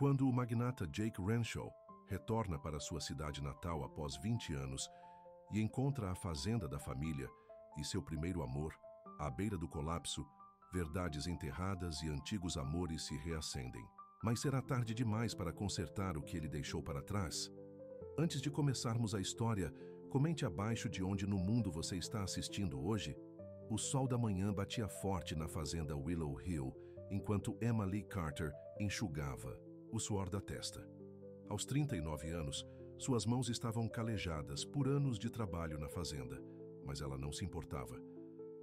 Quando o magnata Jake Renshaw retorna para sua cidade natal após 20 anos e encontra a fazenda da família e seu primeiro amor, à beira do colapso, verdades enterradas e antigos amores se reacendem. Mas será tarde demais para consertar o que ele deixou para trás? Antes de começarmos a história, comente abaixo de onde no mundo você está assistindo hoje. O sol da manhã batia forte na fazenda Willow Hill, enquanto Emma Lee Carter enxugava o suor da testa. Aos 39 anos, suas mãos estavam calejadas por anos de trabalho na fazenda, mas ela não se importava.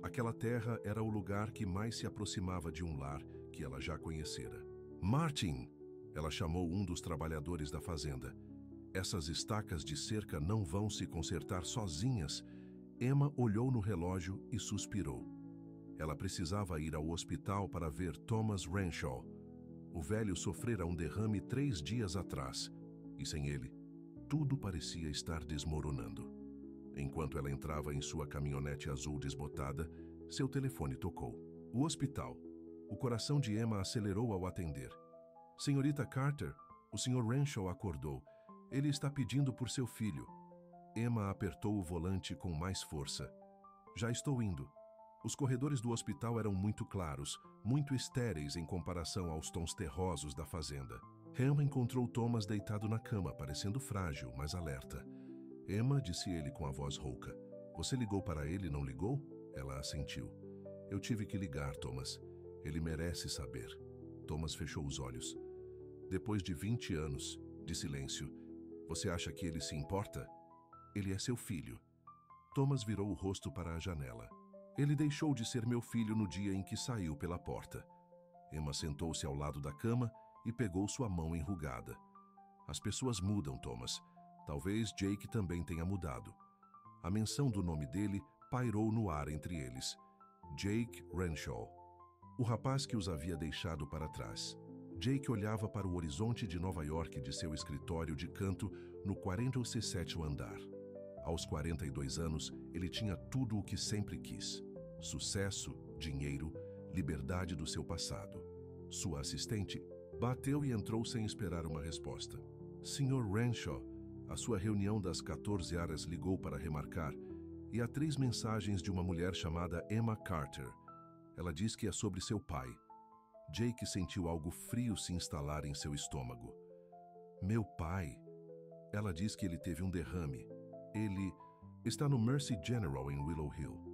Aquela terra era o lugar que mais se aproximava de um lar que ela já conhecera. Martin! Ela chamou um dos trabalhadores da fazenda. Essas estacas de cerca não vão se consertar sozinhas. Emma olhou no relógio e suspirou. Ela precisava ir ao hospital para ver Thomas Renshaw. O velho sofrera um derrame 3 dias atrás, e sem ele, tudo parecia estar desmoronando. Enquanto ela entrava em sua caminhonete azul desbotada, seu telefone tocou. O hospital. O coração de Emma acelerou ao atender. Senhorita Carter, o Sr. Renshaw acordou. Ele está pedindo por seu filho. Emma apertou o volante com mais força. Já estou indo. Os corredores do hospital eram muito claros, muito estéreis em comparação aos tons terrosos da fazenda. Emma encontrou Thomas deitado na cama, parecendo frágil, mas alerta. Emma, disse ele com a voz rouca. Você ligou para ele, não ligou? Ela assentiu. Eu tive que ligar, Thomas. Ele merece saber. Thomas fechou os olhos. Depois de 20 anos de silêncio, você acha que ele se importa? Ele é seu filho. Thomas virou o rosto para a janela. Ele deixou de ser meu filho no dia em que saiu pela porta. Emma sentou-se ao lado da cama e pegou sua mão enrugada. As pessoas mudam, Thomas. Talvez Jake também tenha mudado. A menção do nome dele pairou no ar entre eles. Jake Renshaw. O rapaz que os havia deixado para trás. Jake olhava para o horizonte de Nova York de seu escritório de canto no 47º andar. Aos 42 anos, ele tinha tudo o que sempre quis. Sucesso, dinheiro, liberdade do seu passado. Sua assistente bateu e entrou sem esperar uma resposta. Sr. Renshaw, a sua reunião das 14 horas ligou para remarcar, e há 3 mensagens de uma mulher chamada Emma Carter. Ela diz que é sobre seu pai. Jake sentiu algo frio se instalar em seu estômago. Meu pai? Ela diz que ele teve um derrame. Ele está no Mercy General em Willow Hill.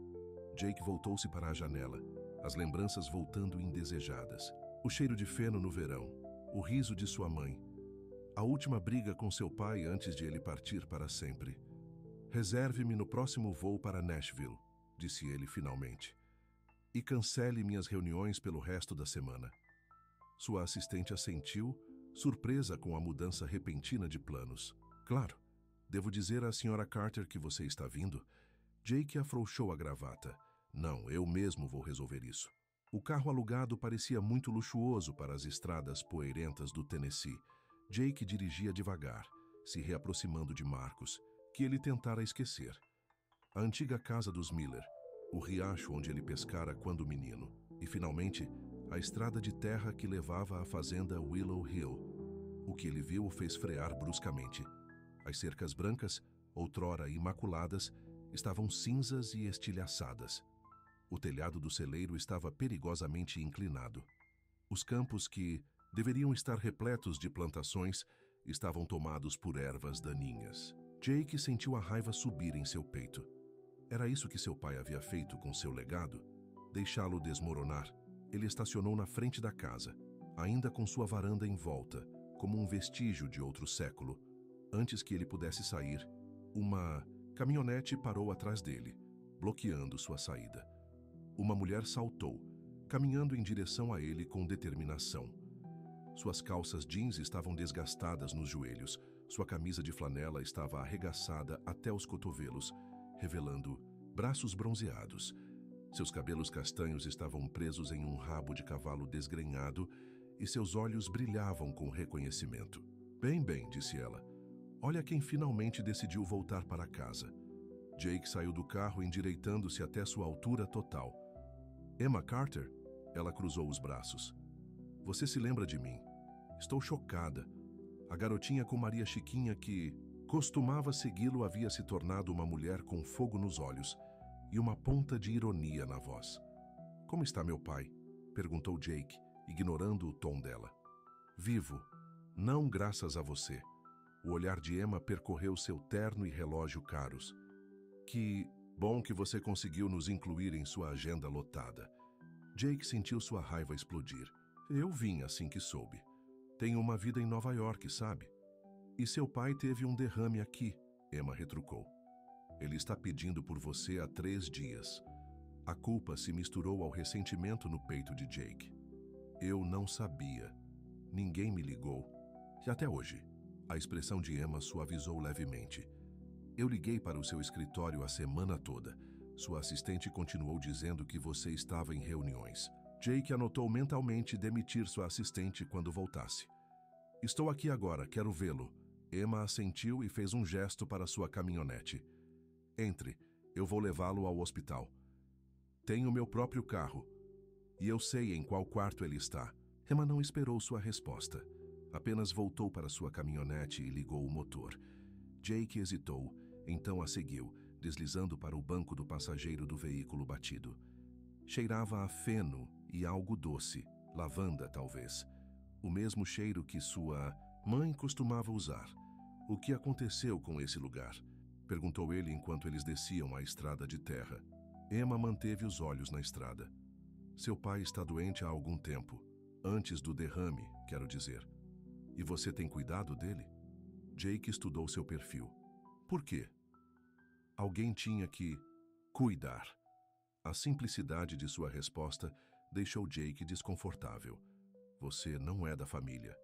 Jake voltou-se para a janela, as lembranças voltando indesejadas. O cheiro de feno no verão, o riso de sua mãe, a última briga com seu pai antes de ele partir para sempre. Reserve-me no próximo voo para Nashville, disse ele finalmente. E cancele minhas reuniões pelo resto da semana. Sua assistente assentiu, surpresa com a mudança repentina de planos. Claro, devo dizer à Sra. Carter que você está vindo? Jake afrouxou a gravata. Não, eu mesmo vou resolver isso. O carro alugado parecia muito luxuoso para as estradas poeirentas do Tennessee. Jake dirigia devagar, se reaproximando de Marcus, que ele tentara esquecer. A antiga casa dos Miller, o riacho onde ele pescara quando menino, e finalmente a estrada de terra que levava à fazenda Willow Hill. O que ele viu o fez frear bruscamente. As cercas brancas, outrora imaculadas, estavam cinzas e estilhaçadas. O telhado do celeiro estava perigosamente inclinado. Os campos que deveriam estar repletos de plantações estavam tomados por ervas daninhas. Jake sentiu a raiva subir em seu peito. Era isso que seu pai havia feito com seu legado? Deixá-lo desmoronar. Ele estacionou na frente da casa, ainda com sua varanda em volta, como um vestígio de outro século. Antes que ele pudesse sair, uma caminhonete parou atrás dele, bloqueando sua saída. Uma mulher saltou, caminhando em direção a ele com determinação. Suas calças jeans estavam desgastadas nos joelhos, sua camisa de flanela estava arregaçada até os cotovelos, revelando braços bronzeados. Seus cabelos castanhos estavam presos em um rabo de cavalo desgrenhado e seus olhos brilhavam com reconhecimento. Bem, disse ela. Olha quem finalmente decidiu voltar para casa. Jake saiu do carro endireitando-se até sua altura total. Emma Carter? Ela cruzou os braços. Você se lembra de mim? Estou chocada. A garotinha com Maria Chiquinha que costumava segui-lo havia se tornado uma mulher com fogo nos olhos e uma ponta de ironia na voz. Como está meu pai? Perguntou Jake, ignorando o tom dela. Vivo. Não graças a você. O olhar de Emma percorreu seu terno e relógio caros. Que bom que você conseguiu nos incluir em sua agenda lotada. Jake sentiu sua raiva explodir. Eu vim assim que soube. Tenho uma vida em Nova York, sabe? E seu pai teve um derrame aqui, Emma retrucou. Ele está pedindo por você há 3 dias. A culpa se misturou ao ressentimento no peito de Jake. Eu não sabia. Ninguém me ligou. E até hoje, a expressão de Emma suavizou levemente. Eu liguei para o seu escritório a semana toda. Sua assistente continuou dizendo que você estava em reuniões. Jake anotou mentalmente demitir sua assistente quando voltasse. Estou aqui agora, quero vê-lo. Emma assentiu e fez um gesto para sua caminhonete. Entre, eu vou levá-lo ao hospital. Tenho meu próprio carro. E eu sei em qual quarto ele está. Emma não esperou sua resposta. Apenas voltou para sua caminhonete e ligou o motor. Jake hesitou, então a seguiu, deslizando para o banco do passageiro do veículo batido. Cheirava a feno e algo doce, lavanda talvez. O mesmo cheiro que sua mãe costumava usar. O que aconteceu com esse lugar? Perguntou ele enquanto eles desciam a estrada de terra. Emma manteve os olhos na estrada. Seu pai está doente há algum tempo. Antes do derrame, quero dizer. E você tem cuidado dele? Jake estudou seu perfil. Por quê? Alguém tinha que cuidar. A simplicidade de sua resposta deixou Jake desconfortável. Você não é da família.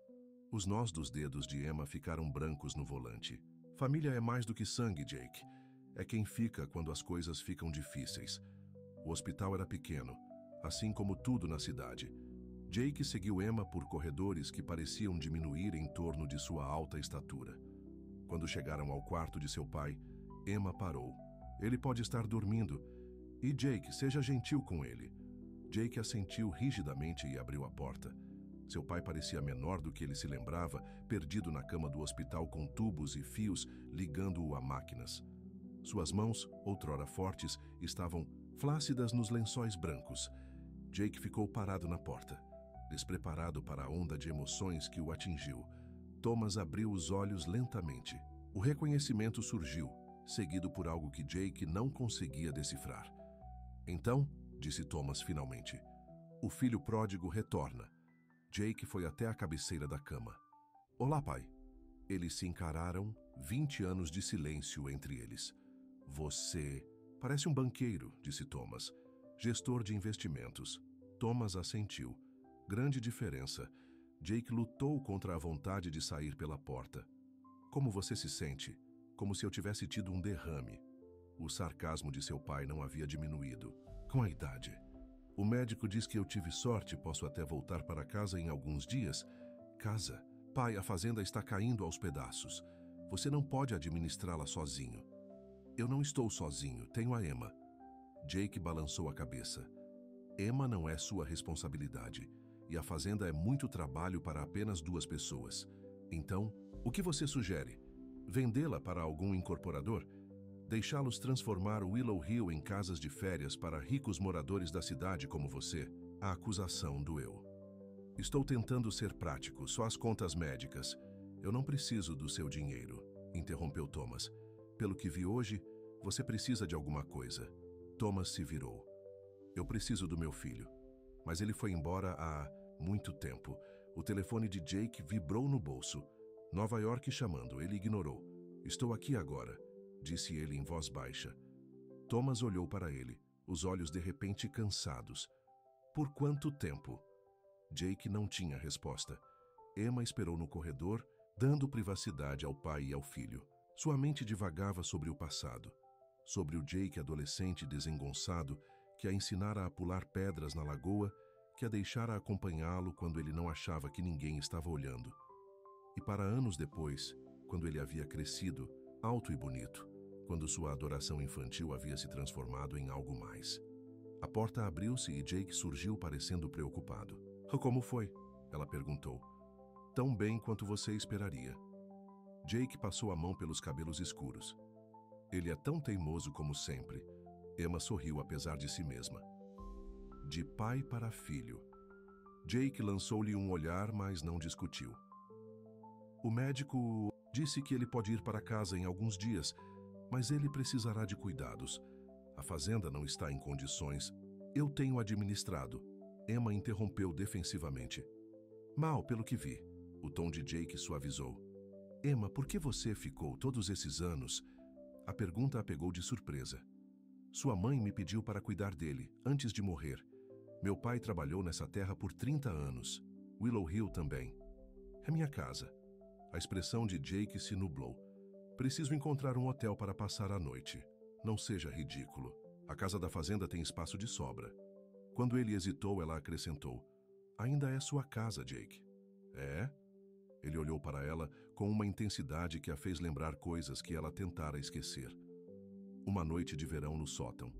Os nós dos dedos de Emma ficaram brancos no volante. Família é mais do que sangue, Jake. É quem fica quando as coisas ficam difíceis. O hospital era pequeno, assim como tudo na cidade. Jake seguiu Emma por corredores que pareciam diminuir em torno de sua alta estatura. Quando chegaram ao quarto de seu pai, Emma parou. Ele pode estar dormindo. E Jake, seja gentil com ele. Jake assentiu rigidamente e abriu a porta. Seu pai parecia menor do que ele se lembrava, perdido na cama do hospital com tubos e fios ligando-o a máquinas. Suas mãos, outrora fortes, estavam flácidas nos lençóis brancos. Jake ficou parado na porta, despreparado para a onda de emoções que o atingiu. Thomas abriu os olhos lentamente. O reconhecimento surgiu, seguido por algo que Jake não conseguia decifrar. Então, disse Thomas finalmente, o filho pródigo retorna. Jake foi até a cabeceira da cama. Olá, pai. Eles se encararam, 20 anos de silêncio entre eles. Você parece um banqueiro, disse Thomas. Gestor de investimentos. Thomas assentiu. Grande diferença. Jake lutou contra a vontade de sair pela porta. Como você se sente? Como se eu tivesse tido um derrame. O sarcasmo de seu pai não havia diminuído. Com a idade. O médico diz que eu tive sorte, posso até voltar para casa em alguns dias. Casa? Pai, a fazenda está caindo aos pedaços. Você não pode administrá-la sozinho. Eu não estou sozinho, tenho a Emma. Jake balançou a cabeça. Emma não é sua responsabilidade. E a fazenda é muito trabalho para apenas 2 pessoas. Então, o que você sugere? Vendê-la para algum incorporador? Deixá-los transformar Willow Hill em casas de férias para ricos moradores da cidade como você? A acusação doeu. Estou tentando ser prático, só as contas médicas. Eu não preciso do seu dinheiro, interrompeu Thomas. Pelo que vi hoje, você precisa de alguma coisa. Thomas se virou. Eu preciso do meu filho. Mas ele foi embora há muito tempo. O telefone de Jake vibrou no bolso. Nova York chamando, ele ignorou. Estou aqui agora, disse ele em voz baixa. Thomas olhou para ele, os olhos de repente cansados. Por quanto tempo? Jake não tinha resposta. Emma esperou no corredor, dando privacidade ao pai e ao filho. Sua mente divagava sobre o passado, sobre o Jake adolescente desengonçado que a ensinara a pular pedras na lagoa, que a deixara acompanhá-lo quando ele não achava que ninguém estava olhando. E para anos depois, quando ele havia crescido, alto e bonito, quando sua adoração infantil havia se transformado em algo mais. A porta abriu-se e Jake surgiu parecendo preocupado. Como foi? Ela perguntou. Tão bem quanto você esperaria. Jake passou a mão pelos cabelos escuros. Ele é tão teimoso como sempre. Emma sorriu apesar de si mesma. De pai para filho. Jake lançou-lhe um olhar, mas não discutiu. O médico disse que ele pode ir para casa em alguns dias, mas ele precisará de cuidados. A fazenda não está em condições. Eu tenho administrado. Emma interrompeu defensivamente. Mal, pelo que vi. O tom de Jake suavizou. Emma, por que você ficou todos esses anos? A pergunta a pegou de surpresa. Sua mãe me pediu para cuidar dele, antes de morrer. Meu pai trabalhou nessa terra por 30 anos. Willow Hill também. É minha casa. A expressão de Jake se nublou. Preciso encontrar um hotel para passar a noite. Não seja ridículo. A casa da fazenda tem espaço de sobra. Quando ele hesitou, ela acrescentou. Ainda é sua casa, Jake. É? Ele olhou para ela com uma intensidade que a fez lembrar coisas que ela tentara esquecer. Uma noite de verão no sótão.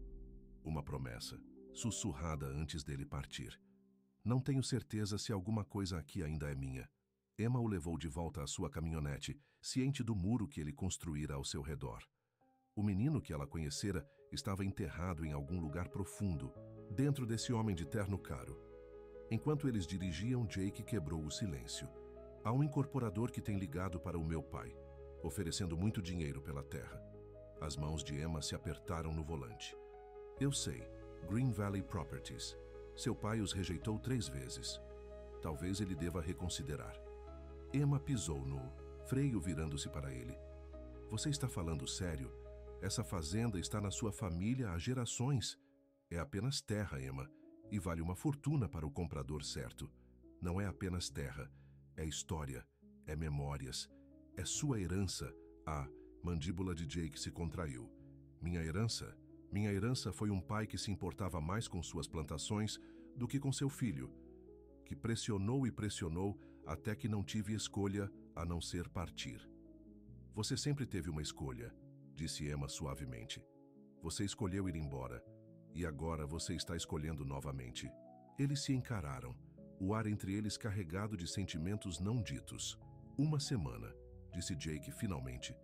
Uma promessa, sussurrada antes dele partir. Não tenho certeza se alguma coisa aqui ainda é minha. Emma o levou de volta à sua caminhonete, ciente do muro que ele construíra ao seu redor. O menino que ela conhecera estava enterrado em algum lugar profundo, dentro desse homem de terno caro. Enquanto eles dirigiam, Jake quebrou o silêncio. Há um incorporador que tem ligado para o meu pai, oferecendo muito dinheiro pela terra. As mãos de Emma se apertaram no volante. Eu sei, Green Valley Properties. Seu pai os rejeitou 3 vezes. Talvez ele deva reconsiderar. Emma pisou no freio, virando-se para ele. Você está falando sério? Essa fazenda está na sua família há gerações. É apenas terra, Emma, e vale uma fortuna para o comprador certo. Não é apenas terra. É história, é memórias, é sua herança. A mandíbula de Jake se contraiu. Minha herança? Minha herança foi um pai que se importava mais com suas plantações do que com seu filho, que pressionou e pressionou até que não tive escolha a não ser partir. Você sempre teve uma escolha, disse Emma suavemente. Você escolheu ir embora, e agora você está escolhendo novamente. Eles se encararam. O ar entre eles carregado de sentimentos não ditos. 1 semana, disse Jake finalmente.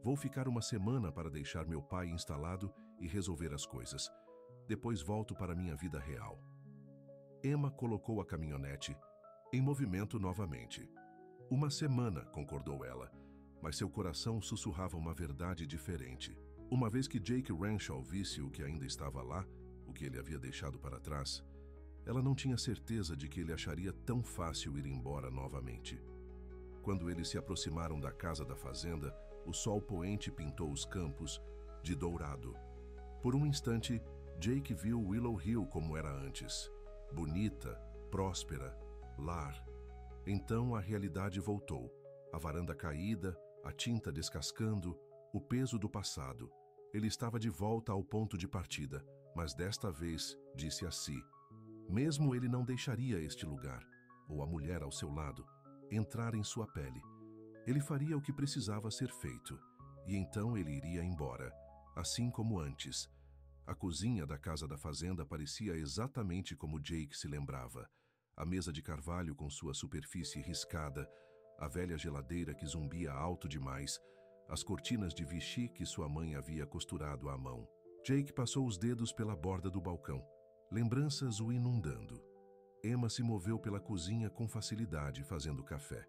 Vou ficar 1 semana para deixar meu pai instalado e resolver as coisas. Depois volto para minha vida real. Emma colocou a caminhonete em movimento novamente. 1 semana, concordou ela, mas seu coração sussurrava uma verdade diferente. Uma vez que Jake Renshaw visse o que ainda estava lá, o que ele havia deixado para trás, ela não tinha certeza de que ele acharia tão fácil ir embora novamente. Quando eles se aproximaram da casa da fazenda, o sol poente pintou os campos de dourado. Por um instante, Jake viu Willow Hill como era antes. Bonita, próspera, lar. Então a realidade voltou. A varanda caída, a tinta descascando, o peso do passado. Ele estava de volta ao ponto de partida, mas desta vez disse a si: mesmo ele não deixaria este lugar, ou a mulher ao seu lado, entrar em sua pele. Ele faria o que precisava ser feito, e então ele iria embora, assim como antes. A cozinha da casa da fazenda parecia exatamente como Jake se lembrava. A mesa de carvalho com sua superfície riscada, a velha geladeira que zumbia alto demais, as cortinas de Vichy que sua mãe havia costurado à mão. Jake passou os dedos pela borda do balcão. Lembranças o inundando. Emma se moveu pela cozinha com facilidade, fazendo café.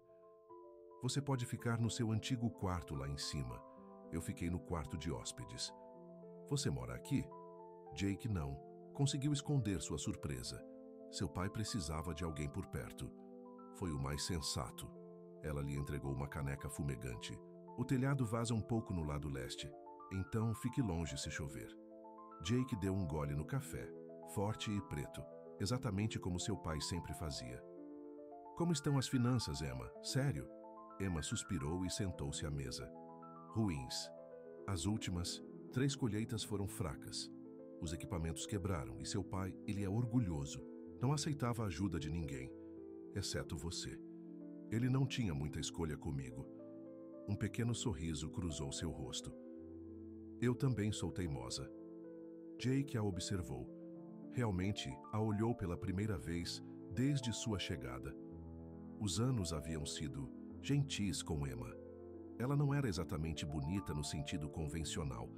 Você pode ficar no seu antigo quarto lá em cima. Eu fiquei no quarto de hóspedes. Você mora aqui? Jake não. Conseguiu esconder sua surpresa. Seu pai precisava de alguém por perto. Foi o mais sensato. Ela lhe entregou uma caneca fumegante. O telhado vaza um pouco no lado leste. Então fique longe se chover. Jake deu um gole no café. Forte e preto, exatamente como seu pai sempre fazia. Como estão as finanças, Emma? Sério? Emma suspirou e sentou-se à mesa. Ruins. As últimas 3 colheitas foram fracas. Os equipamentos quebraram e seu pai, ele é orgulhoso. Não aceitava a ajuda de ninguém, exceto você. Ele não tinha muita escolha comigo. Um pequeno sorriso cruzou seu rosto. Eu também sou teimosa. Jake a observou. Realmente a olhou pela primeira vez desde sua chegada. Os anos haviam sido gentis com Emma. Ela não era exatamente bonita no sentido convencional,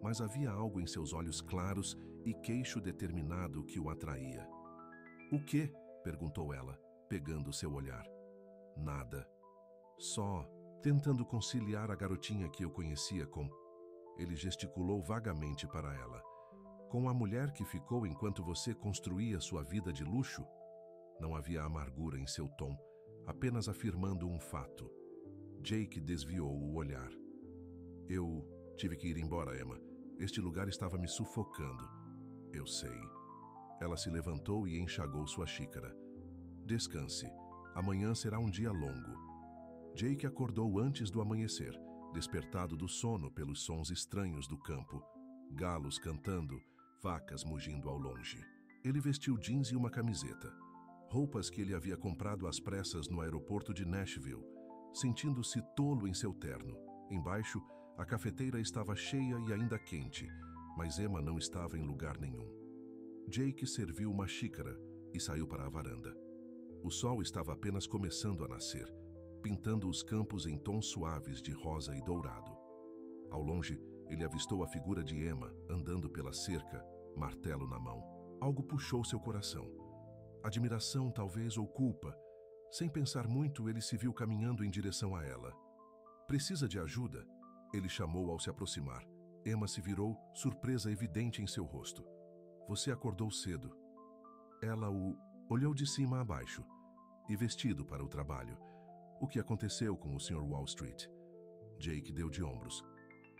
mas havia algo em seus olhos claros e queixo determinado que o atraía. "O quê?" perguntou ela, pegando seu olhar. "Nada. Só tentando conciliar a garotinha que eu conhecia com..." Ele gesticulou vagamente para ela. "Com a mulher que ficou enquanto você construía sua vida de luxo?" Não havia amargura em seu tom, apenas afirmando um fato. Jake desviou o olhar. "Eu tive que ir embora, Emma. Este lugar estava me sufocando." "Eu sei." Ela se levantou e enxagou sua xícara. "Descanse. Amanhã será um dia longo." Jake acordou antes do amanhecer, despertado do sono pelos sons estranhos do campo. Galos cantando, vacas mugindo ao longe. Ele vestiu jeans e uma camiseta. Roupas que ele havia comprado às pressas no aeroporto de Nashville, sentindo-se tolo em seu terno. Embaixo, a cafeteira estava cheia e ainda quente, mas Emma não estava em lugar nenhum. Jake serviu uma xícara e saiu para a varanda. O sol estava apenas começando a nascer, pintando os campos em tons suaves de rosa e dourado. Ao longe, ele avistou a figura de Emma andando pela cerca, martelo na mão. Algo puxou seu coração. Admiração, talvez, ou culpa. Sem pensar muito, ele se viu caminhando em direção a ela. "Precisa de ajuda?" Ele chamou ao se aproximar. Emma se virou, surpresa evidente em seu rosto. "Você acordou cedo." Ela o olhou de cima a baixo. "E vestido para o trabalho. O que aconteceu com o Sr. Wall Street?" Jake deu de ombros.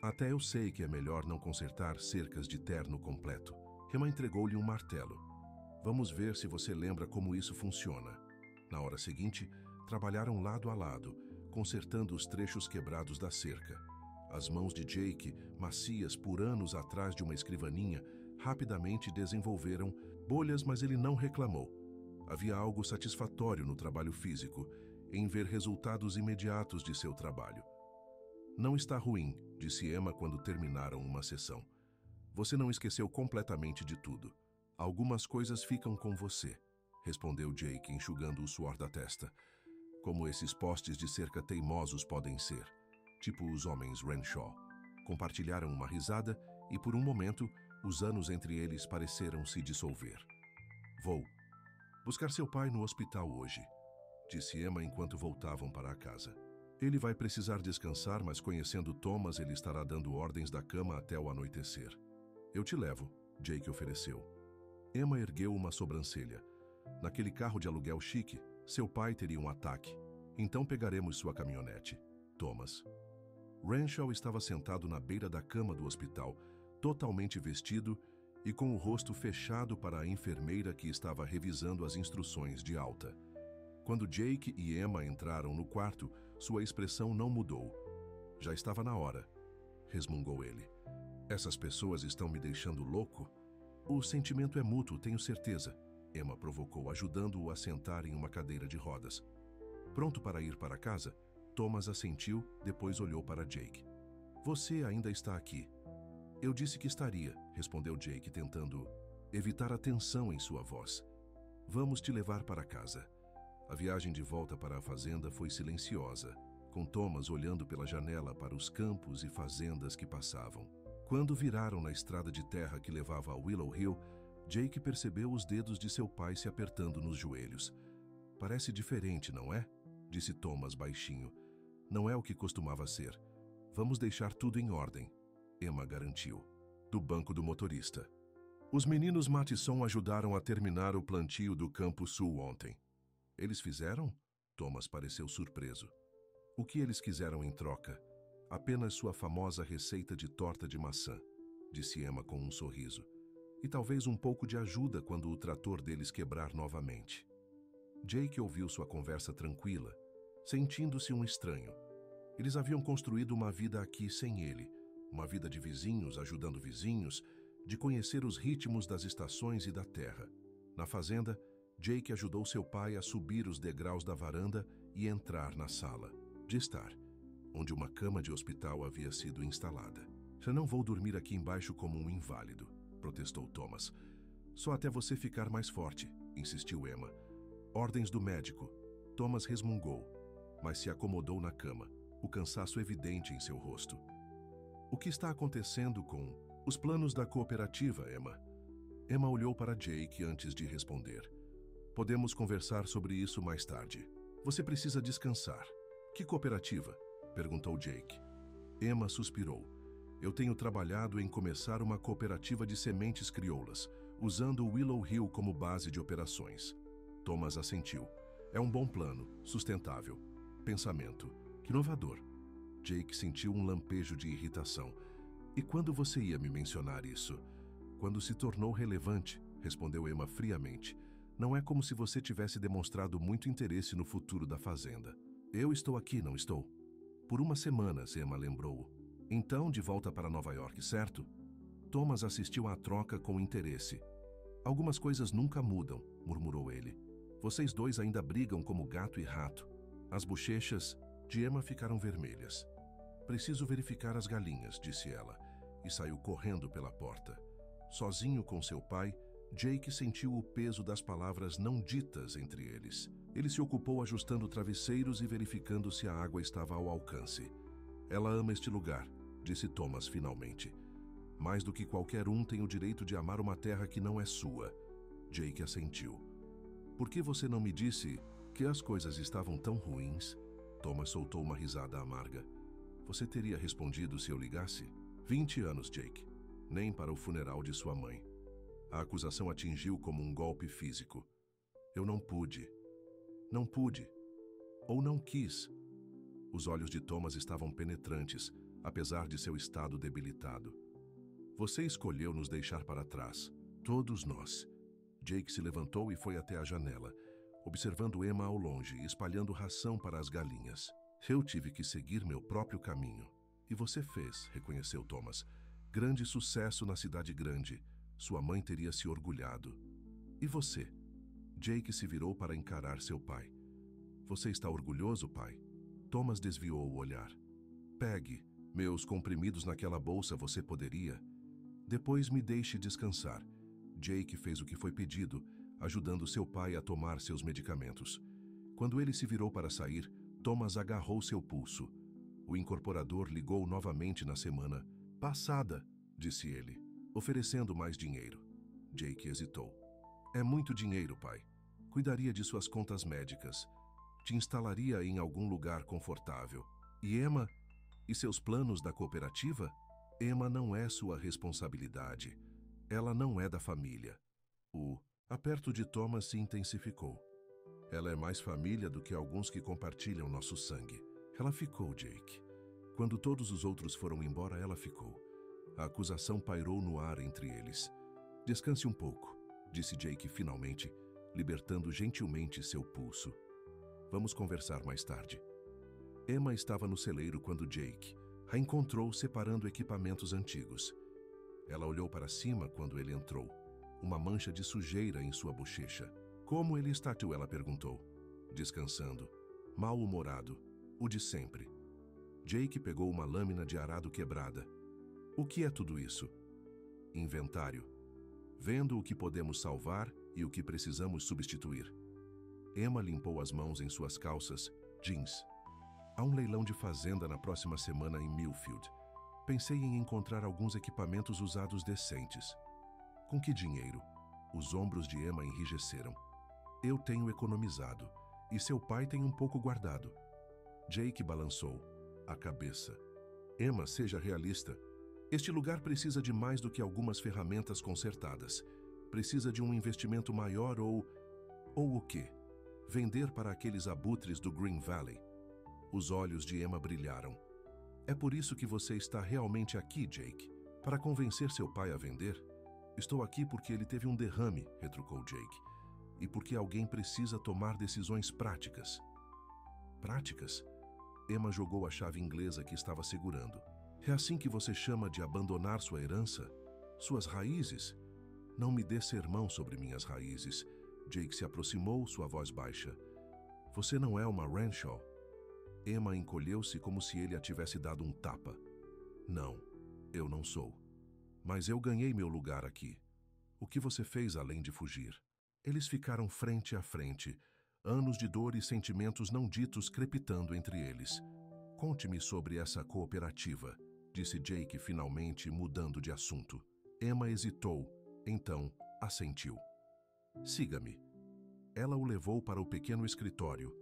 "Até eu sei que é melhor não consertar cercas de terno completo." Emma entregou-lhe um martelo. "Vamos ver se você lembra como isso funciona." Na hora seguinte, trabalharam lado a lado, consertando os trechos quebrados da cerca. As mãos de Jake, macias por anos atrás de uma escrivaninha, rapidamente desenvolveram bolhas, mas ele não reclamou. Havia algo satisfatório no trabalho físico, em ver resultados imediatos de seu trabalho. "Não está ruim", disse Emma quando terminaram uma sessão. "Você não esqueceu completamente de tudo. Algumas coisas ficam com você", respondeu Jake, enxugando o suor da testa. "Como esses postes de cerca teimosos podem ser, tipo os homens Renshaw." Compartilharam uma risada e, por um momento, os anos entre eles pareceram se dissolver. "Vou buscar seu pai no hospital hoje", disse Emma enquanto voltavam para a casa. "Ele vai precisar descansar, mas conhecendo Thomas, ele estará dando ordens da cama até o anoitecer." "Eu te levo", Jake ofereceu. Emma ergueu uma sobrancelha. "Naquele carro de aluguel chique, seu pai teria um ataque. Então pegaremos sua caminhonete." "Thomas." Renshaw estava sentado na beira da cama do hospital, totalmente vestido e com o rosto fechado para a enfermeira que estava revisando as instruções de alta. Quando Jake e Emma entraram no quarto, sua expressão não mudou. "Já estava na hora", resmungou ele. "Essas pessoas estão me deixando louco?" "O sentimento é mútuo, tenho certeza", Emma provocou, ajudando-o a sentar em uma cadeira de rodas. "Pronto para ir para casa?" Thomas assentiu, depois olhou para Jake. "Você ainda está aqui." "Eu disse que estaria", respondeu Jake, tentando evitar a tensão em sua voz. "Vamos te levar para casa." A viagem de volta para a fazenda foi silenciosa, com Thomas olhando pela janela para os campos e fazendas que passavam. Quando viraram na estrada de terra que levava a Willow Hill, Jake percebeu os dedos de seu pai se apertando nos joelhos. "Parece diferente, não é?" disse Thomas baixinho. "Não é o que costumava ser. Vamos deixar tudo em ordem", Emma garantiu. Do banco do motorista. "Os meninos Matisson ajudaram a terminar o plantio do Campo Sul ontem." "Eles fizeram?" Thomas pareceu surpreso. "O que eles quiseram em troca?" "Apenas sua famosa receita de torta de maçã", disse Emma com um sorriso. "E talvez um pouco de ajuda quando o trator deles quebrar novamente." Jake ouviu sua conversa tranquila, sentindo-se um estranho. Eles haviam construído uma vida aqui sem ele, uma vida de vizinhos ajudando vizinhos, de conhecer os ritmos das estações e da terra. Na fazenda, Jake ajudou seu pai a subir os degraus da varanda e entrar na sala de estar, onde uma cama de hospital havia sido instalada. "Eu não vou dormir aqui embaixo como um inválido", protestou Thomas. "Só até você ficar mais forte", insistiu Emma. "Ordens do médico." Thomas resmungou, mas se acomodou na cama, o cansaço evidente em seu rosto. O que está acontecendo com os planos da cooperativa, Emma? Emma olhou para Jake antes de responder. Podemos conversar sobre isso mais tarde. Você precisa descansar. Que cooperativa? Perguntou Jake. Emma suspirou. Eu tenho trabalhado em começar uma cooperativa de sementes crioulas, usando Willow Hill como base de operações. Thomas assentiu. É um bom plano, sustentável. Pensamento. Que inovador. Jake sentiu um lampejo de irritação. E quando você ia me mencionar isso? Quando se tornou relevante, respondeu Emma friamente. Não é como se você tivesse demonstrado muito interesse no futuro da fazenda. Eu estou aqui, não estou? Por umas semanas, Emma lembrou. Então, de volta para Nova York, certo? Thomas assistiu à troca com interesse. Algumas coisas nunca mudam, murmurou ele. Vocês dois ainda brigam como gato e rato. As bochechas de Emma ficaram vermelhas. Preciso verificar as galinhas, disse ela, e saiu correndo pela porta. Sozinho com seu pai, Jake sentiu o peso das palavras não ditas entre eles. Ele se ocupou ajustando travesseiros e verificando se a água estava ao alcance. Ela ama este lugar, disse Thomas finalmente. Mais do que qualquer um tem o direito de amar uma terra que não é sua. Jake assentiu. Por que você não me disse que as coisas estavam tão ruins? Thomas soltou uma risada amarga. Você teria respondido se eu ligasse? 20 anos, Jake. Nem para o funeral de sua mãe. A acusação atingiu como um golpe físico. Eu não pude. Não pude. Ou não quis. Os olhos de Thomas estavam penetrantes, apesar de seu estado debilitado. Você escolheu nos deixar para trás. Todos nós. Jake se levantou e foi até a janela, observando Emma ao longe e espalhando ração para as galinhas. Eu tive que seguir meu próprio caminho. E você fez, reconheceu Thomas. Grande sucesso na cidade grande. Sua mãe teria se orgulhado. E você? Jake se virou para encarar seu pai. Você está orgulhoso, pai? Thomas desviou o olhar. Pegue meus comprimidos naquela bolsa, você poderia? Depois me deixe descansar. Jake fez o que foi pedido, ajudando seu pai a tomar seus medicamentos. Quando ele se virou para sair, Thomas agarrou seu pulso. O incorporador ligou novamente na semana passada, disse ele, oferecendo mais dinheiro. Jake hesitou. É muito dinheiro, pai. Cuidaria de suas contas médicas. Te instalaria em algum lugar confortável. E Emma? E seus planos da cooperativa? Emma não é sua responsabilidade. Ela não é da família. O aperto de Thomas se intensificou. Ela é mais família do que alguns que compartilham nosso sangue. Ela ficou, Jake. Quando todos os outros foram embora, ela ficou. A acusação pairou no ar entre eles. Descanse um pouco, disse Jake finalmente, libertando gentilmente seu pulso. Vamos conversar mais tarde. Emma estava no celeiro quando Jake a encontrou separando equipamentos antigos. Ela olhou para cima quando ele entrou, uma mancha de sujeira em sua bochecha. Como ele está, tu? Ela perguntou, descansando, mal-humorado, o de sempre. Jake pegou uma lâmina de arado quebrada. O que é tudo isso? Inventário. Vendo o que podemos salvar e o que precisamos substituir. Emma limpou as mãos em suas calças, jeans. Há um leilão de fazenda na próxima semana em Millfield. Pensei em encontrar alguns equipamentos usados decentes. Com que dinheiro? Os ombros de Emma enrijeceram. Eu tenho economizado, e seu pai tem um pouco guardado. Jake balançou a cabeça. Emma, seja realista. Este lugar precisa de mais do que algumas ferramentas consertadas. Precisa de um investimento maior ou o quê? Vender para aqueles abutres do Green Valley. Os olhos de Emma brilharam. É por isso que você está realmente aqui, Jake? Para convencer seu pai a vender? Estou aqui porque ele teve um derrame, retrucou Jake. E porque alguém precisa tomar decisões práticas. Práticas? Emma jogou a chave inglesa que estava segurando. É assim que você chama de abandonar sua herança? Suas raízes? Não me dê sermão sobre minhas raízes. Jake se aproximou, sua voz baixa. Você não é uma Renshaw? Emma encolheu-se como se ele a tivesse dado um tapa. Não, eu não sou. Mas eu ganhei meu lugar aqui. O que você fez além de fugir? Eles ficaram frente a frente, anos de dor e sentimentos não ditos crepitando entre eles. Conte-me sobre essa cooperativa, disse Jake finalmente, mudando de assunto. Emma hesitou, então assentiu. Siga-me. Ela o levou para o pequeno escritório,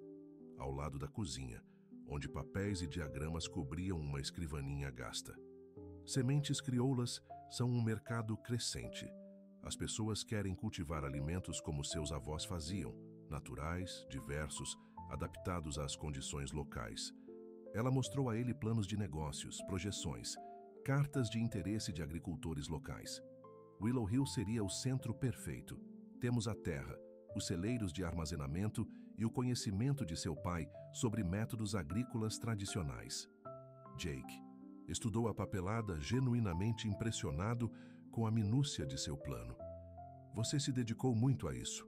ao lado da cozinha, onde papéis e diagramas cobriam uma escrivaninha gasta. Sementes crioulas são um mercado crescente. As pessoas querem cultivar alimentos como seus avós faziam, naturais, diversos, adaptados às condições locais. Ela mostrou a ele planos de negócios, projeções, cartas de interesse de agricultores locais. Willow Hill seria o centro perfeito. Temos a terra, os celeiros de armazenamento e o conhecimento de seu pai sobre métodos agrícolas tradicionais. Jake estudou a papelada, genuinamente impressionado com a minúcia de seu plano. Você se dedicou muito a isso.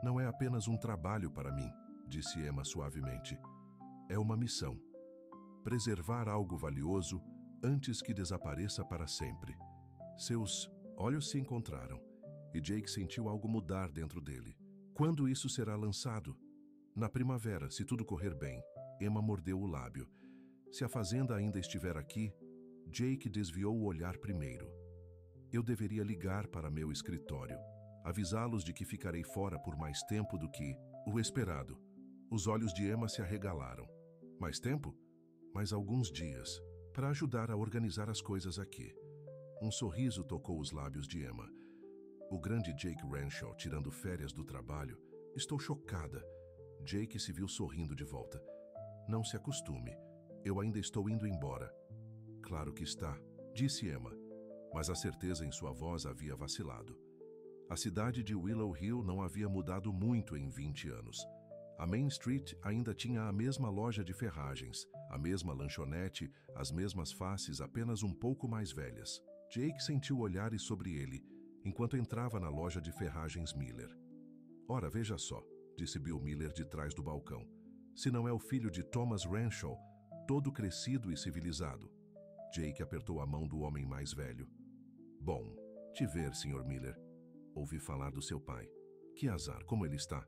Não é apenas um trabalho para mim, disse Emma suavemente. É uma missão. Preservar algo valioso antes que desapareça para sempre. Seus olhos se encontraram e Jake sentiu algo mudar dentro dele. Quando isso será lançado? Na primavera, se tudo correr bem. Emma mordeu o lábio. Se a fazenda ainda estiver aqui, Jake desviou o olhar primeiro. Eu deveria ligar para meu escritório, avisá-los de que ficarei fora por mais tempo do que o esperado. Os olhos de Emma se arregalaram. Mais tempo? Mais alguns dias, para ajudar a organizar as coisas aqui. Um sorriso tocou os lábios de Emma. O grande Jake Renshaw tirando férias do trabalho. Estou chocada. Jake se viu sorrindo de volta. Não se acostume. Eu ainda estou indo embora. Claro que está, disse Emma, mas a certeza em sua voz havia vacilado. A cidade de Willow Hill não havia mudado muito em 20 anos. A Main Street ainda tinha a mesma loja de ferragens, a mesma lanchonete, as mesmas faces apenas um pouco mais velhas. Jake sentiu olhares sobre ele, enquanto entrava na loja de ferragens Miller. Ora, veja só, disse Bill Miller de trás do balcão. Se não é o filho de Thomas Renshaw, todo crescido e civilizado. Jake apertou a mão do homem mais velho. Bom, te ver, Sr. Miller. Ouvi falar do seu pai. Que azar, como ele está?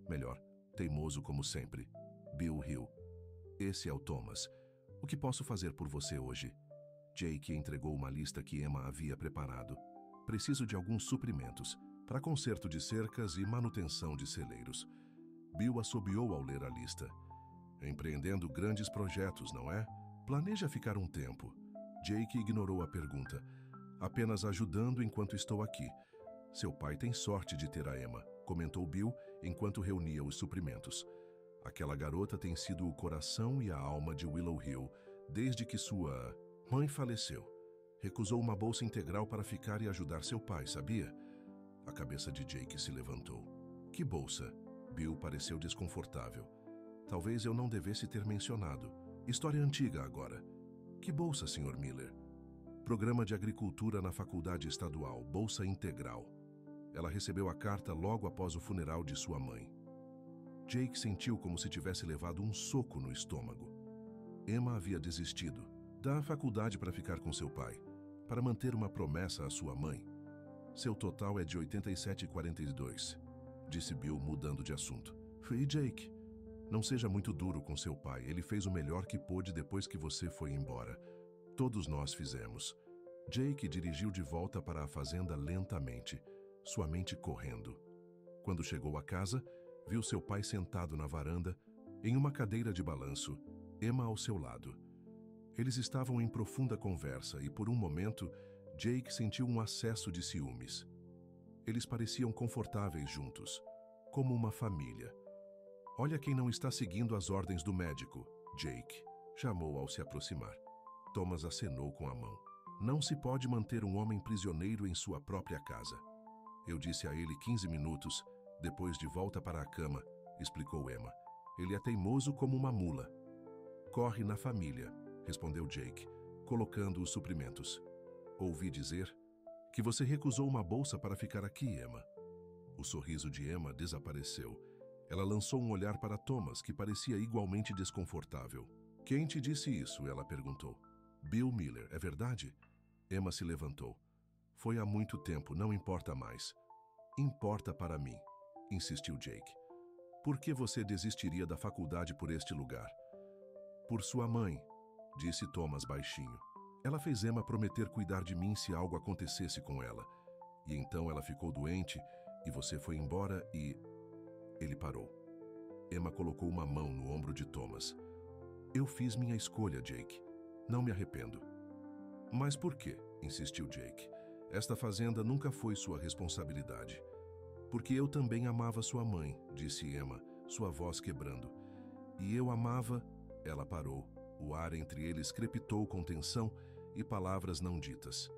Melhor, teimoso como sempre. Bill Hill. Esse é o Thomas. O que posso fazer por você hoje? Jake entregou uma lista que Emma havia preparado. Preciso de alguns suprimentos, para conserto de cercas e manutenção de celeiros. Bill assobiou ao ler a lista. Empreendendo grandes projetos, não é? Planeja ficar um tempo. Jake ignorou a pergunta. Apenas ajudando enquanto estou aqui. Seu pai tem sorte de ter a Emma, comentou Bill enquanto reunia os suprimentos. Aquela garota tem sido o coração e a alma de Willow Hill desde que sua mãe faleceu. Recusou uma bolsa integral para ficar e ajudar seu pai, sabia? A cabeça de Jake se levantou. Que bolsa? Bill pareceu desconfortável. Talvez eu não devesse ter mencionado. História antiga agora. Que bolsa, Sr. Miller? Programa de Agricultura na Faculdade Estadual, Bolsa Integral. Ela recebeu a carta logo após o funeral de sua mãe. Jake sentiu como se tivesse levado um soco no estômago. Emma havia desistido da faculdade para ficar com seu pai, para manter uma promessa à sua mãe. Seu total é de 87,42, disse Bill, mudando de assunto. E Jake, não seja muito duro com seu pai. Ele fez o melhor que pôde depois que você foi embora. Todos nós fizemos. Jake dirigiu de volta para a fazenda lentamente, sua mente correndo. Quando chegou à casa, viu seu pai sentado na varanda, em uma cadeira de balanço, Emma ao seu lado. Eles estavam em profunda conversa e, por um momento, Jake sentiu um acesso de ciúmes. Eles pareciam confortáveis juntos, como uma família. Olha quem não está seguindo as ordens do médico, Jake chamou ao se aproximar. Thomas acenou com a mão. Não se pode manter um homem prisioneiro em sua própria casa. Eu disse a ele 15 minutos, depois de volta para a cama, explicou Emma. Ele é teimoso como uma mula. Corre na família, respondeu Jake, colocando os suprimentos. Ouvi dizer que você recusou uma bolsa para ficar aqui, Emma. O sorriso de Emma desapareceu. Ela lançou um olhar para Thomas, que parecia igualmente desconfortável. Quem te disse isso? Ela perguntou. Bill Miller, é verdade? Emma se levantou. Foi há muito tempo, não importa mais. Importa para mim, insistiu Jake. Por que você desistiria da faculdade por este lugar? Por sua mãe, disse Thomas baixinho. Ela fez Emma prometer cuidar de mim se algo acontecesse com ela. E então ela ficou doente e você foi embora e... Ele parou. Emma colocou uma mão no ombro de Thomas. Eu fiz minha escolha, Jake. Não me arrependo. Mas por quê? Insistiu Jake. Esta fazenda nunca foi sua responsabilidade. Porque eu também amava sua mãe, disse Emma, sua voz quebrando. E eu amava... Ela parou. O ar entre eles crepitou com tensão e palavras não ditas.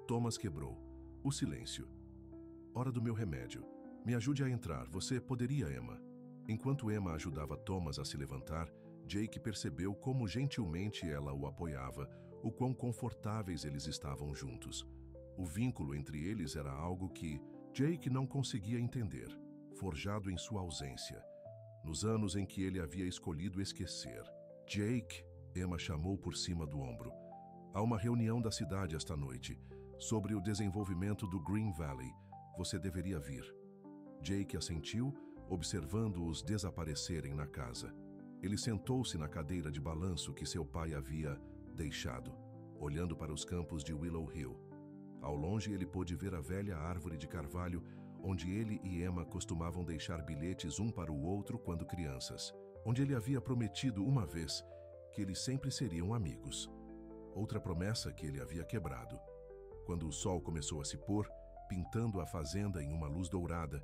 Thomas quebrou. O silêncio. Hora do meu remédio. Me ajude a entrar. Você poderia, Emma? Enquanto Emma ajudava Thomas a se levantar, Jake percebeu como gentilmente ela o apoiava, o quão confortáveis eles estavam juntos. O vínculo entre eles era algo que Jake não conseguia entender, forjado em sua ausência, nos anos em que ele havia escolhido esquecer. Jake, Emma chamou por cima do ombro. Há uma reunião da cidade esta noite, sobre o desenvolvimento do Green Valley. Você deveria vir. Jake assentiu, observando-os desaparecerem na casa. Ele sentou-se na cadeira de balanço que seu pai havia deixado, olhando para os campos de Willow Hill. Ao longe ele pôde ver a velha árvore de carvalho, onde ele e Emma costumavam deixar bilhetes um para o outro quando crianças, onde ele havia prometido uma vez que eles sempre seriam amigos. Outra promessa que ele havia quebrado. Quando o sol começou a se pôr, pintando a fazenda em uma luz dourada,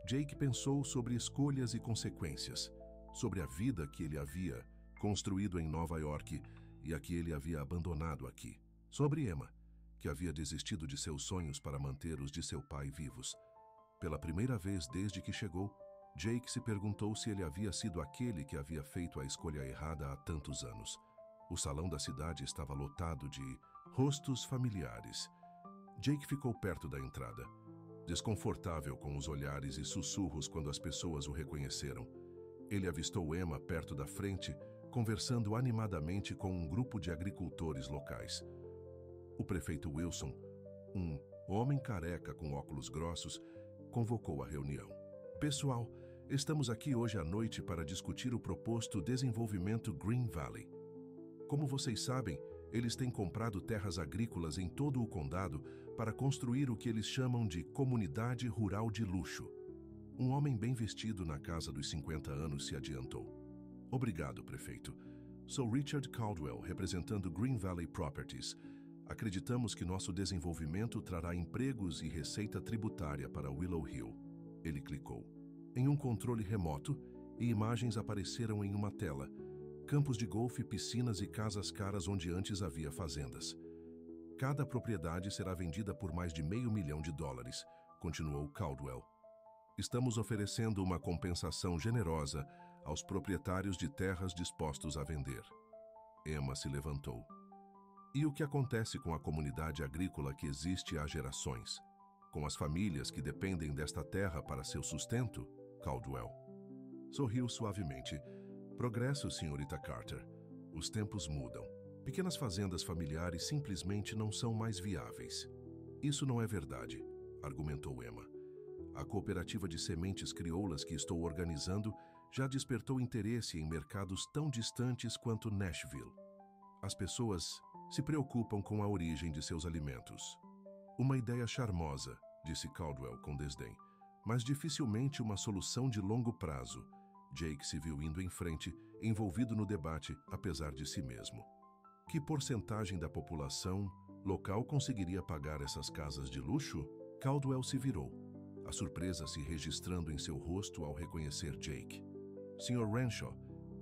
Jake pensou sobre escolhas e consequências, sobre a vida que ele havia construído em Nova York e a que ele havia abandonado aqui, sobre Emma, que havia desistido de seus sonhos para manter os de seu pai vivos. Pela primeira vez desde que chegou, Jake se perguntou se ele havia sido aquele que havia feito a escolha errada há tantos anos. O salão da cidade estava lotado de rostos familiares. Jake ficou perto da entrada, desconfortável com os olhares e sussurros quando as pessoas o reconheceram. Ele avistou Emma perto da frente, conversando animadamente com um grupo de agricultores locais. O prefeito Wilson, um homem careca com óculos grossos, convocou a reunião. Pessoal, estamos aqui hoje à noite para discutir o proposto desenvolvimento Green Valley. Como vocês sabem, eles têm comprado terras agrícolas em todo o condado para construir o que eles chamam de comunidade rural de luxo. Um homem bem vestido na casa dos 50 anos se adiantou. Obrigado, prefeito. Sou Richard Caldwell, representando Green Valley Properties. Acreditamos que nosso desenvolvimento trará empregos e receita tributária para Willow Hill. Ele clicou. Em um controle remoto, e imagens apareceram em uma tela. Campos de golfe, piscinas e casas caras onde antes havia fazendas. Cada propriedade será vendida por mais de $500 mil, continuou Caldwell. Estamos oferecendo uma compensação generosa aos proprietários de terras dispostos a vender. Emma se levantou. E o que acontece com a comunidade agrícola que existe há gerações? Com as famílias que dependem desta terra para seu sustento? Caldwell sorriu suavemente. Progresso, senhorita Carter. Os tempos mudam. Pequenas fazendas familiares simplesmente não são mais viáveis. Isso não é verdade, argumentou Emma. A cooperativa de sementes crioulas que estou organizando já despertou interesse em mercados tão distantes quanto Nashville. As pessoas se preocupam com a origem de seus alimentos. Uma ideia charmosa, disse Caldwell com desdém, mas dificilmente uma solução de longo prazo. Jake se viu indo em frente, envolvido no debate, apesar de si mesmo. Que porcentagem da população local conseguiria pagar essas casas de luxo? Caldwell se virou, a surpresa se registrando em seu rosto ao reconhecer Jake. Sr. Renshaw,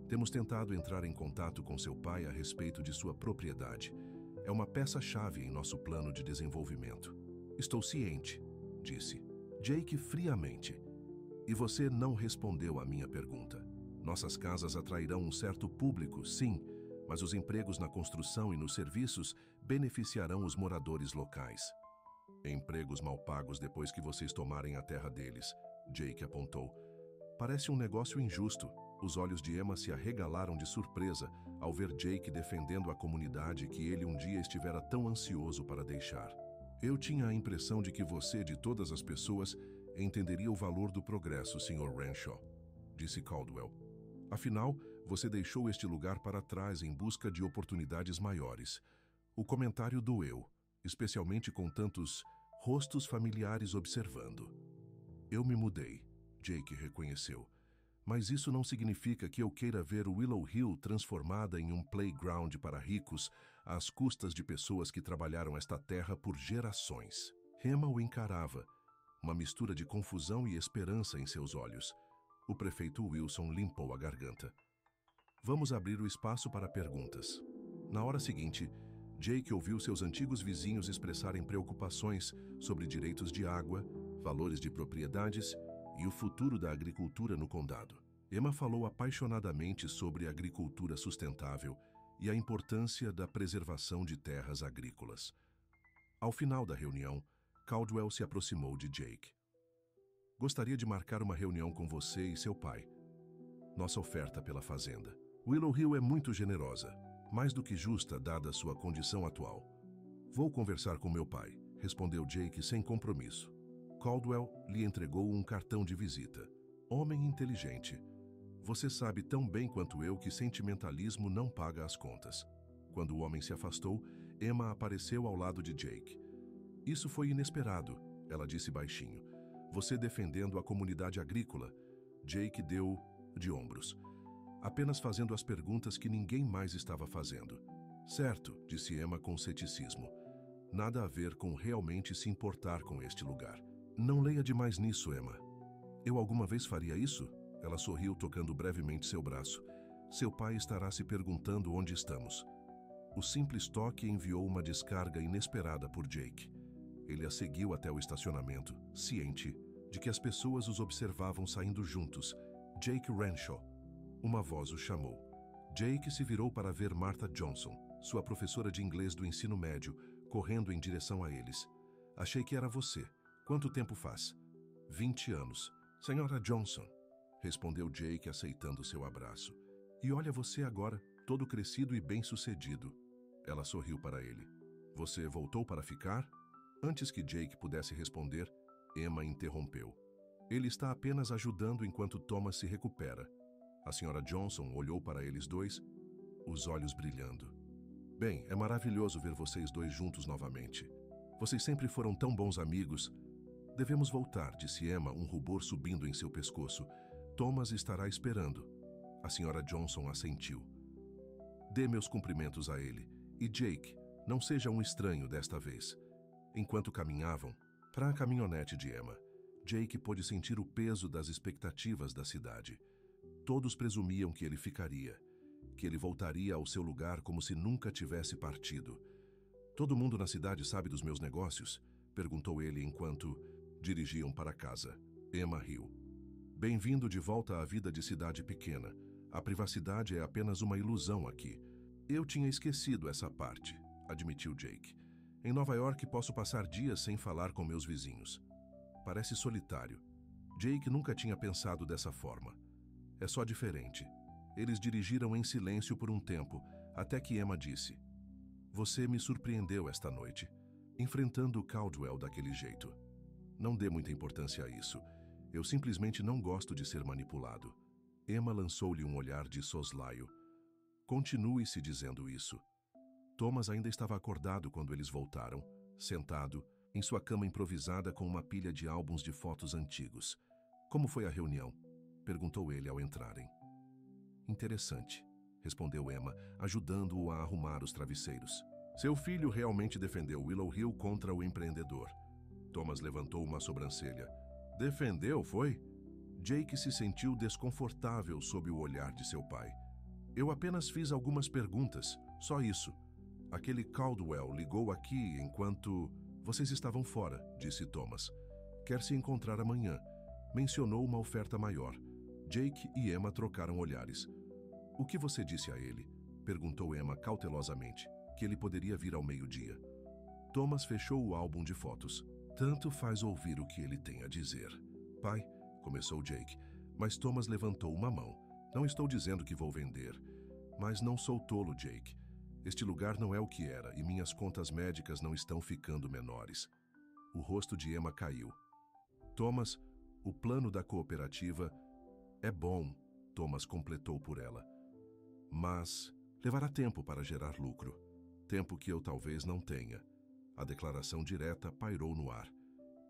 temos tentado entrar em contato com seu pai a respeito de sua propriedade. É uma peça-chave em nosso plano de desenvolvimento. Estou ciente, disse Jake friamente. E você não respondeu à minha pergunta. Nossas casas atrairão um certo público, sim, mas os empregos na construção e nos serviços beneficiarão os moradores locais. Empregos mal pagos depois que vocês tomarem a terra deles, Jake apontou. Parece um negócio injusto. Os olhos de Emma se arregalaram de surpresa ao ver Jake defendendo a comunidade que ele um dia estivera tão ansioso para deixar. Eu tinha a impressão de que você, de todas as pessoas, entenderia o valor do progresso, Sr. Renshaw. disse Caldwell. Afinal, você deixou este lugar para trás em busca de oportunidades maiores. O comentário doeu, especialmente com tantos rostos familiares observando. Eu me mudei, Jake reconheceu. Mas isso não significa que eu queira ver Willow Hill transformada em um playground para ricos às custas de pessoas que trabalharam esta terra por gerações. Emma o encarava, uma mistura de confusão e esperança em seus olhos. O prefeito Wilson limpou a garganta. Vamos abrir o espaço para perguntas. Na hora seguinte, Jake ouviu seus antigos vizinhos expressarem preocupações sobre direitos de água, valores de propriedades e o futuro da agricultura no condado. Emma falou apaixonadamente sobre agricultura sustentável e a importância da preservação de terras agrícolas. Ao final da reunião, Caldwell se aproximou de Jake. Gostaria de marcar uma reunião com você e seu pai. Nossa oferta pela fazenda. Willow Hill é muito generosa, mais do que justa dada sua condição atual. Vou conversar com meu pai, respondeu Jake sem compromisso. Caldwell lhe entregou um cartão de visita. Homem inteligente. Você sabe tão bem quanto eu que sentimentalismo não paga as contas. Quando o homem se afastou, Emma apareceu ao lado de Jake. Isso foi inesperado, ela disse baixinho. Você defendendo a comunidade agrícola. Jake deu de ombros, apenas fazendo as perguntas que ninguém mais estava fazendo. Certo, disse Emma com ceticismo. Nada a ver com realmente se importar com este lugar. Não leia demais nisso, Emma. Eu alguma vez faria isso? Ela sorriu tocando brevemente seu braço. Seu pai estará se perguntando onde estamos. O simples toque enviou uma descarga inesperada por Jake. Ele a seguiu até o estacionamento, ciente de que as pessoas os observavam saindo juntos. Jake Renshaw. Uma voz o chamou. Jake se virou para ver Martha Johnson, sua professora de inglês do ensino médio, correndo em direção a eles. Achei que era você. Quanto tempo faz? 20 anos. Senhora Johnson, respondeu Jake aceitando seu abraço. E olha você agora, todo crescido e bem-sucedido. Ela sorriu para ele. Você voltou para ficar? Antes que Jake pudesse responder, Emma interrompeu. Ele está apenas ajudando enquanto Thomas se recupera. A senhora Johnson olhou para eles dois, os olhos brilhando. Bem, é maravilhoso ver vocês dois juntos novamente. Vocês sempre foram tão bons amigos. Devemos voltar, disse Emma, um rubor subindo em seu pescoço. Thomas estará esperando. A senhora Johnson assentiu. Dê meus cumprimentos a ele. E Jake, não seja um estranho desta vez. Enquanto caminhavam para a caminhonete de Emma, Jake pôde sentir o peso das expectativas da cidade. Todos presumiam que ele ficaria, que ele voltaria ao seu lugar como se nunca tivesse partido. Todo mundo na cidade sabe dos meus negócios? Perguntou ele enquanto dirigiam para casa. Emma riu. Bem-vindo de volta à vida de cidade pequena. A privacidade é apenas uma ilusão aqui. Eu tinha esquecido essa parte, admitiu Jake. Em Nova York posso passar dias sem falar com meus vizinhos. Parece solitário. Jake nunca tinha pensado dessa forma. É só diferente. Eles dirigiram em silêncio por um tempo, até que Emma disse: Você me surpreendeu esta noite, enfrentando Caldwell daquele jeito. Não dê muita importância a isso. Eu simplesmente não gosto de ser manipulado. Emma lançou-lhe um olhar de soslaio. Continue-se dizendo isso. Thomas ainda estava acordado quando eles voltaram, sentado em sua cama improvisada com uma pilha de álbuns de fotos antigos. Como foi a reunião? Perguntou ele ao entrarem. Interessante, respondeu Emma, ajudando-o a arrumar os travesseiros. Seu filho realmente defendeu Willow Hill contra o empreendedor. Thomas levantou uma sobrancelha. Defendeu, foi? Jake se sentiu desconfortável sob o olhar de seu pai. Eu apenas fiz algumas perguntas, só isso. Aquele Caldwell ligou aqui enquanto vocês estavam fora, disse Thomas. Quer se encontrar amanhã. Mencionou uma oferta maior. Jake e Emma trocaram olhares. O que você disse a ele? Perguntou Emma cautelosamente, que ele poderia vir ao meio-dia. Thomas fechou o álbum de fotos. Tanto faz ouvir o que ele tem a dizer. Pai, começou Jake, mas Thomas levantou uma mão. Não estou dizendo que vou vender, mas não sou tolo, Jake. Este lugar não é o que era e minhas contas médicas não estão ficando menores. O rosto de Emma caiu. Thomas, o plano da cooperativa É bom, Thomas completou por ela. Mas levará tempo para gerar lucro. Tempo que eu talvez não tenha. A declaração direta pairou no ar.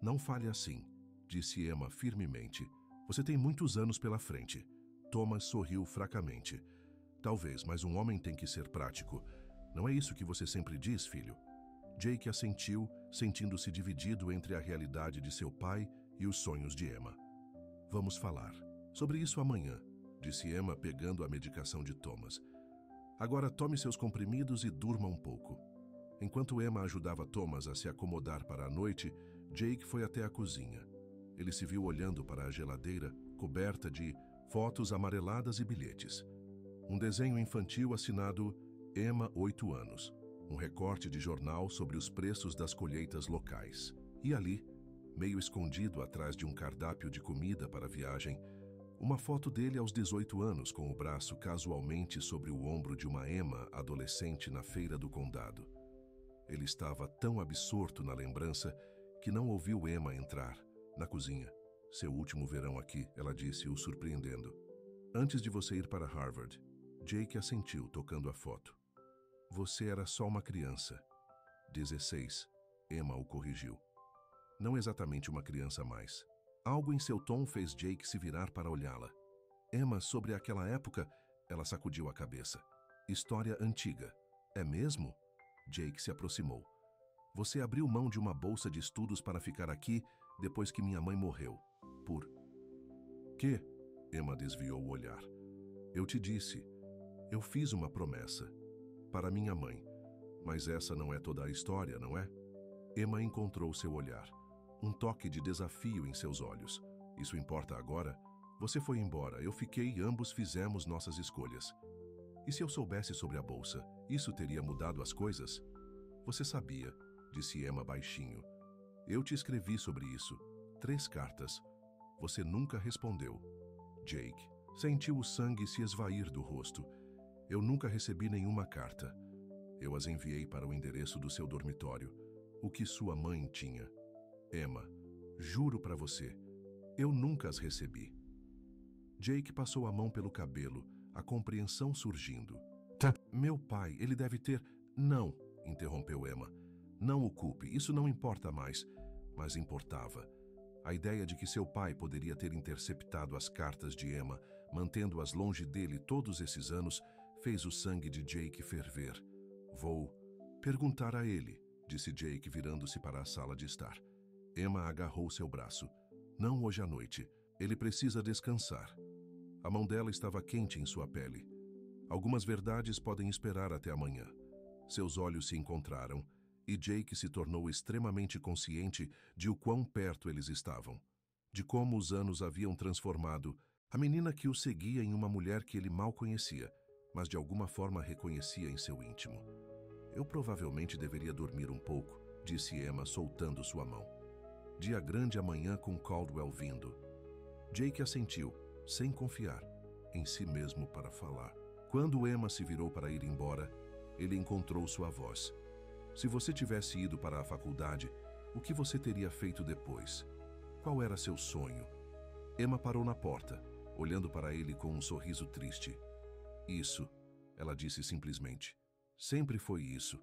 Não fale assim, disse Emma firmemente. Você tem muitos anos pela frente. Thomas sorriu fracamente. Talvez, mas um homem tem que ser prático. Não é isso que você sempre diz, filho? Jake assentiu, sentindo-se dividido entre a realidade de seu pai e os sonhos de Emma. Vamos falar sobre isso amanhã, disse Emma pegando a medicação de Thomas. Agora tome seus comprimidos e durma um pouco. Enquanto Emma ajudava Thomas a se acomodar para a noite, Jake foi até a cozinha. Ele se viu olhando para a geladeira, coberta de fotos amareladas e bilhetes. Um desenho infantil assinado Emma, 8 anos. Um recorte de jornal sobre os preços das colheitas locais. E ali, meio escondido atrás de um cardápio de comida para a viagem, uma foto dele aos 18 anos com o braço casualmente sobre o ombro de uma Emma adolescente na feira do condado. Ele estava tão absorto na lembrança que não ouviu Emma entrar na cozinha. Seu último verão aqui, ela disse, o surpreendendo. Antes de você ir para Harvard, Jake assentiu, tocando a foto. Você era só uma criança. 16, Emma o corrigiu. Não exatamente uma criança mais. Algo em seu tom fez Jake se virar para olhá-la. Emma, sobre aquela época, ela sacudiu a cabeça. História antiga. É mesmo? Jake se aproximou. Você abriu mão de uma bolsa de estudos para ficar aqui depois que minha mãe morreu. Por quê? Emma desviou o olhar. Eu te disse. Eu fiz uma promessa. Para minha mãe. Mas essa não é toda a história, não é? Emma encontrou seu olhar. Um toque de desafio em seus olhos. Isso importa agora? Você foi embora, eu fiquei e ambos fizemos nossas escolhas. E se eu soubesse sobre a bolsa, isso teria mudado as coisas? Você sabia, disse Emma baixinho. Eu te escrevi sobre isso. 3 cartas. Você nunca respondeu. Jake sentiu o sangue se esvair do rosto. Eu nunca recebi nenhuma carta. Eu as enviei para o endereço do seu dormitório, o que sua mãe tinha. Emma, juro para você, eu nunca as recebi. Jake passou a mão pelo cabelo, a compreensão surgindo. Meu pai, ele deve ter... Não, interrompeu Emma. Não o culpe, isso não importa mais. Mas importava. A ideia de que seu pai poderia ter interceptado as cartas de Emma, mantendo-as longe dele todos esses anos, fez o sangue de Jake ferver. Vou perguntar a ele, disse Jake virando-se para a sala de estar. Emma agarrou seu braço. Não hoje à noite. Ele precisa descansar. A mão dela estava quente em sua pele. Algumas verdades podem esperar até amanhã. Seus olhos se encontraram e Jake se tornou extremamente consciente de o quão perto eles estavam. De como os anos haviam transformado a menina que o seguia em uma mulher que ele mal conhecia, mas de alguma forma reconhecia em seu íntimo. Eu provavelmente deveria dormir um pouco, disse Emma soltando sua mão. Dia grande amanhã com Caldwell vindo. Jake assentiu, sem confiar em si mesmo para falar. Quando Emma se virou para ir embora, ele encontrou sua voz. Se você tivesse ido para a faculdade, o que você teria feito depois? Qual era seu sonho? Emma parou na porta, olhando para ele com um sorriso triste. Isso, ela disse simplesmente. Sempre foi isso.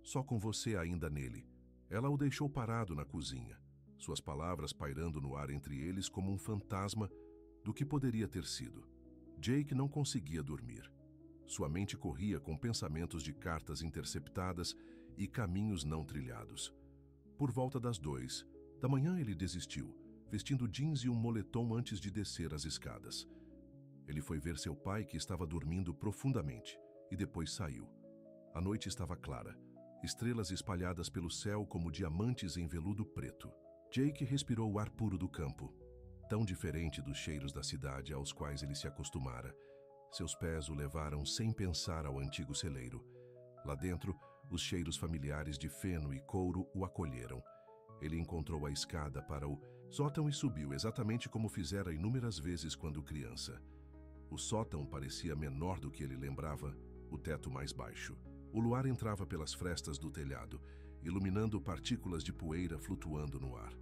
Só com você ainda nele. Ela o deixou parado na cozinha, suas palavras pairando no ar entre eles como um fantasma do que poderia ter sido. Jake não conseguia dormir. Sua mente corria com pensamentos de cartas interceptadas e caminhos não trilhados. Por volta das 2 da manhã ele desistiu, vestindo jeans e um moletom antes de descer as escadas. Ele foi ver seu pai, que estava dormindo profundamente, e depois saiu. A noite estava clara, estrelas espalhadas pelo céu como diamantes em veludo preto. Jake respirou o ar puro do campo, tão diferente dos cheiros da cidade aos quais ele se acostumara. Seus pés o levaram sem pensar ao antigo celeiro. Lá dentro, os cheiros familiares de feno e couro o acolheram. Ele encontrou a escada para o sótão e subiu exatamente como fizera inúmeras vezes quando criança. O sótão parecia menor do que ele lembrava, o teto mais baixo. O luar entrava pelas frestas do telhado, iluminando partículas de poeira flutuando no ar.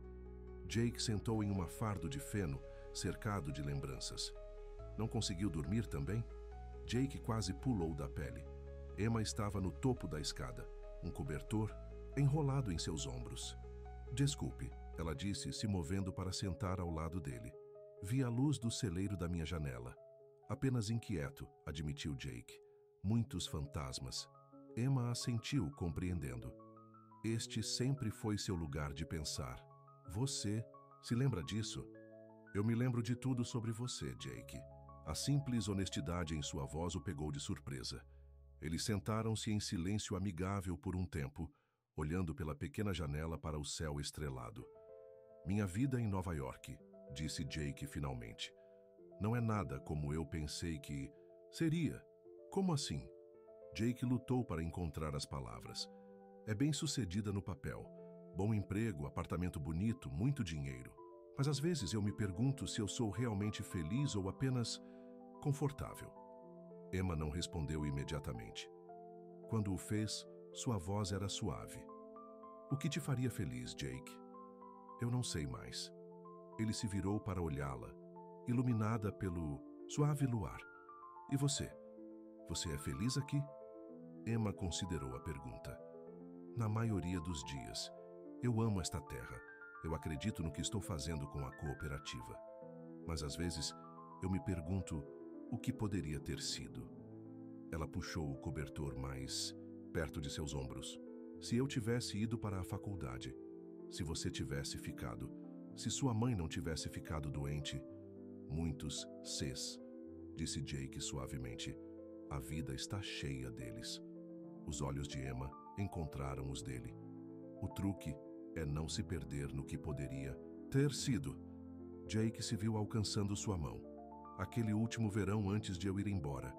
Jake sentou em um fardo de feno, cercado de lembranças. Não conseguiu dormir também? Jake quase pulou da pele. Emma estava no topo da escada, um cobertor enrolado em seus ombros. Desculpe, ela disse, se movendo para sentar ao lado dele. Vi a luz do celeiro da minha janela. Apenas inquieto, admitiu Jake. Muitos fantasmas. Emma assentiu, compreendendo. Este sempre foi seu lugar de pensar. Você se lembra disso? Eu me lembro de tudo sobre você, Jake. A simples honestidade em sua voz o pegou de surpresa. Eles sentaram-se em silêncio amigável por um tempo, olhando pela pequena janela para o céu estrelado. Minha vida em Nova York, disse Jake finalmente. Não é nada como eu pensei que seria. Como assim? Jake lutou para encontrar as palavras. É bem-sucedida no papel. Bom emprego, apartamento bonito, muito dinheiro. Mas às vezes eu me pergunto se eu sou realmente feliz ou apenas confortável. Emma não respondeu imediatamente. Quando o fez, sua voz era suave. O que te faria feliz, Jake? Eu não sei mais. Ele se virou para olhá-la, iluminada pelo suave luar. E você? Você é feliz aqui? Emma considerou a pergunta. Na maioria dos dias. Eu amo esta terra. Eu acredito no que estou fazendo com a cooperativa. Mas às vezes eu me pergunto o que poderia ter sido. Ela puxou o cobertor mais perto de seus ombros. Se eu tivesse ido para a faculdade, se você tivesse ficado, se sua mãe não tivesse ficado doente, muitos ses, disse Jake suavemente. A vida está cheia deles. Os olhos de Emma encontraram os dele. O truque é não se perder no que poderia ter sido. Jake se viu alcançando sua mão. Aquele último verão antes de eu ir embora.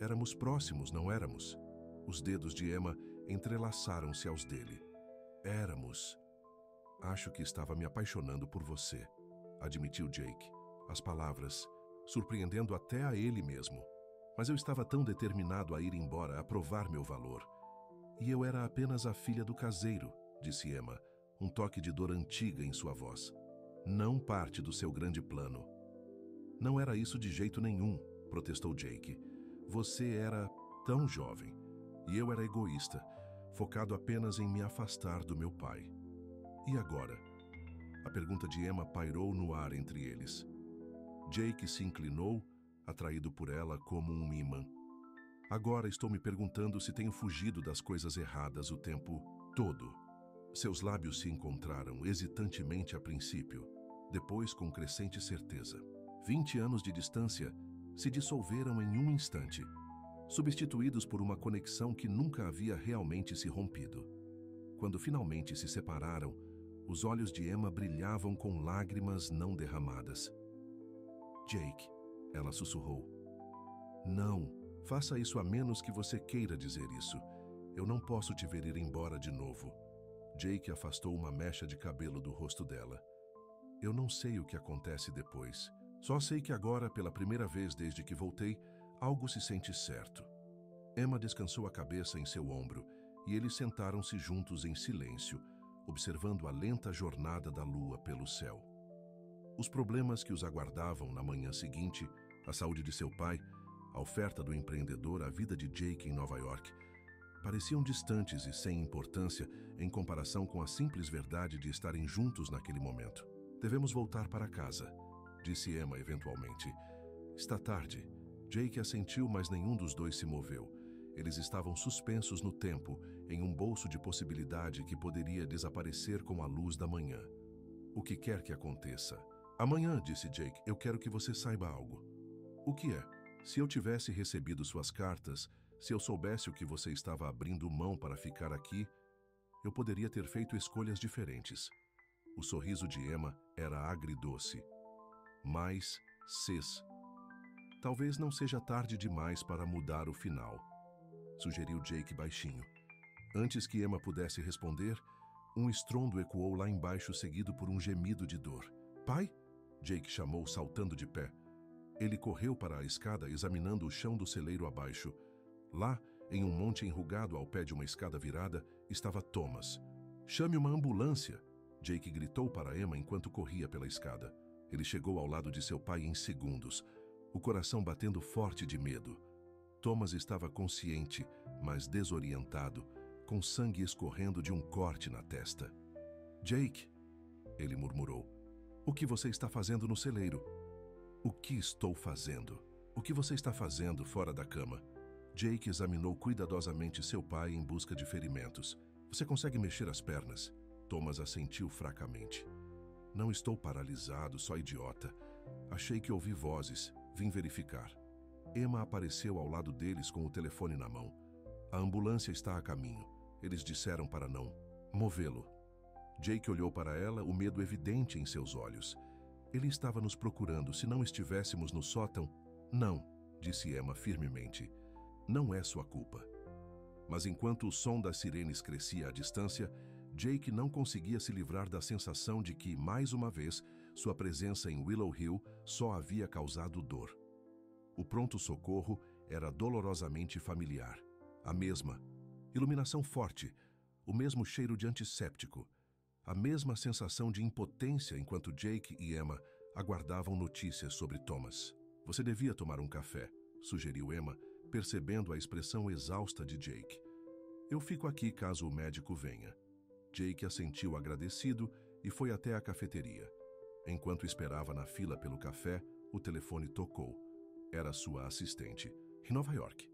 Éramos próximos, não éramos? Os dedos de Emma entrelaçaram-se aos dele. Éramos. Acho que estava me apaixonando por você, admitiu Jake. As palavras, surpreendendo até a ele mesmo. Mas eu estava tão determinado a ir embora, a provar meu valor. E eu era apenas a filha do caseiro, disse Emma, um toque de dor antiga em sua voz. Não parte do seu grande plano. Não era isso de jeito nenhum, protestou Jake. Você era tão jovem, e eu era egoísta, focado apenas em me afastar do meu pai. E agora? A pergunta de Emma pairou no ar entre eles. Jake se inclinou, atraído por ela como um imã. Agora estou me perguntando se tenho fugido das coisas erradas o tempo todo. Seus lábios se encontraram hesitantemente a princípio, depois com crescente certeza. 20 anos de distância se dissolveram em um instante, substituídos por uma conexão que nunca havia realmente se rompido. Quando finalmente se separaram, os olhos de Emma brilhavam com lágrimas não derramadas. Jake, ela sussurrou. Não, faça isso a menos que você queira dizer isso. Eu não posso te ver ir embora de novo. Jake afastou uma mecha de cabelo do rosto dela. Eu não sei o que acontece depois. Só sei que agora, pela primeira vez desde que voltei, algo se sente certo. Emma descansou a cabeça em seu ombro e eles sentaram-se juntos em silêncio, observando a lenta jornada da lua pelo céu. Os problemas que os aguardavam na manhã seguinte, a saúde de seu pai, a oferta do empreendedor, a vida de Jake em Nova York, pareciam distantes e sem importância em comparação com a simples verdade de estarem juntos naquele momento. Devemos voltar para casa, disse Emma eventualmente. Está tarde. Jake assentiu, mas nenhum dos dois se moveu. Eles estavam suspensos no tempo, em um bolso de possibilidade que poderia desaparecer com a luz da manhã. O que quer que aconteça. Amanhã, disse Jake, eu quero que você saiba algo. O que é? Se eu tivesse recebido suas cartas, se eu soubesse o que você estava abrindo mão para ficar aqui, eu poderia ter feito escolhas diferentes. O sorriso de Emma era agridoce. Mas, talvez não seja tarde demais para mudar o final, sugeriu Jake baixinho. Antes que Emma pudesse responder, um estrondo ecoou lá embaixo, seguido por um gemido de dor. Pai? Jake chamou, saltando de pé. Ele correu para a escada, examinando o chão do celeiro abaixo. Lá, em um monte enrugado ao pé de uma escada virada, estava Thomas. Chame uma ambulância! Jake gritou para Emma enquanto corria pela escada. Ele chegou ao lado de seu pai em segundos. o coração batendo forte de medo. Thomas estava consciente, mas desorientado, com sangue escorrendo de um corte na testa. Jake, ele murmurou, o que você está fazendo no celeiro? O que estou fazendo? O que você está fazendo fora da cama? Jake examinou cuidadosamente seu pai em busca de ferimentos. Você consegue mexer as pernas? Thomas assentiu fracamente. Não estou paralisado, só idiota. Achei que ouvi vozes. Vim verificar. Emma apareceu ao lado deles com o telefone na mão. A ambulância está a caminho. Eles disseram para não movê-lo. Jake olhou para ela, o medo evidente em seus olhos. Ele estava nos procurando. Se não estivéssemos no sótão... Não, disse Emma firmemente. Não é sua culpa. Mas enquanto o som das sirenes crescia à distância, Jake não conseguia se livrar da sensação de que, mais uma vez, sua presença em Willow Hill só havia causado dor. O pronto-socorro era dolorosamente familiar. A mesma iluminação forte, o mesmo cheiro de antisséptico, a mesma sensação de impotência enquanto Jake e Emma aguardavam notícias sobre Thomas. Você devia tomar um café, sugeriu Emma, percebendo a expressão exausta de Jake. Eu fico aqui caso o médico venha. Jake assentiu agradecido e foi até a cafeteria. Enquanto esperava na fila pelo café, o telefone tocou. Era sua assistente, em Nova York.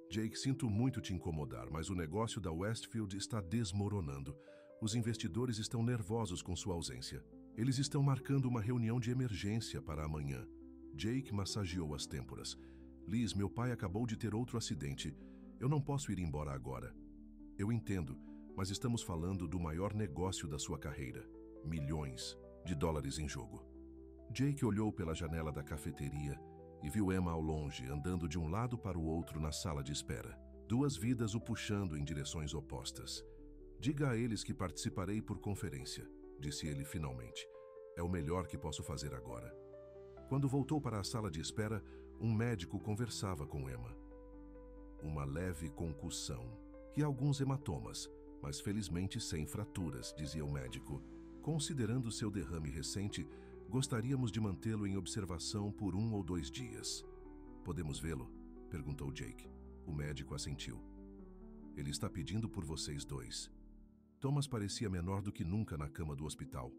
Jake, sinto muito te incomodar, mas o negócio da Westfield está desmoronando. Os investidores estão nervosos com sua ausência. Eles estão marcando uma reunião de emergência para amanhã. Jake massageou as têmporas. Liz, meu pai acabou de ter outro acidente. Eu não posso ir embora agora. Eu entendo, mas estamos falando do maior negócio da sua carreira. Milhões de dólares em jogo. Jake olhou pela janela da cafeteria e viu Emma ao longe, andando de um lado para o outro na sala de espera. Duas vidas o puxando em direções opostas. Diga a eles que participarei por conferência, disse ele finalmente. É o melhor que posso fazer agora. Quando voltou para a sala de espera, um médico conversava com Emma. Uma leve concussão e alguns hematomas, mas felizmente sem fraturas, dizia o médico. Considerando seu derrame recente, gostaríamos de mantê-lo em observação por 1 ou 2 dias. Podemos vê-lo? Perguntou Jake. O médico assentiu. Ele está pedindo por vocês dois. Thomas parecia menor do que nunca na cama do hospital,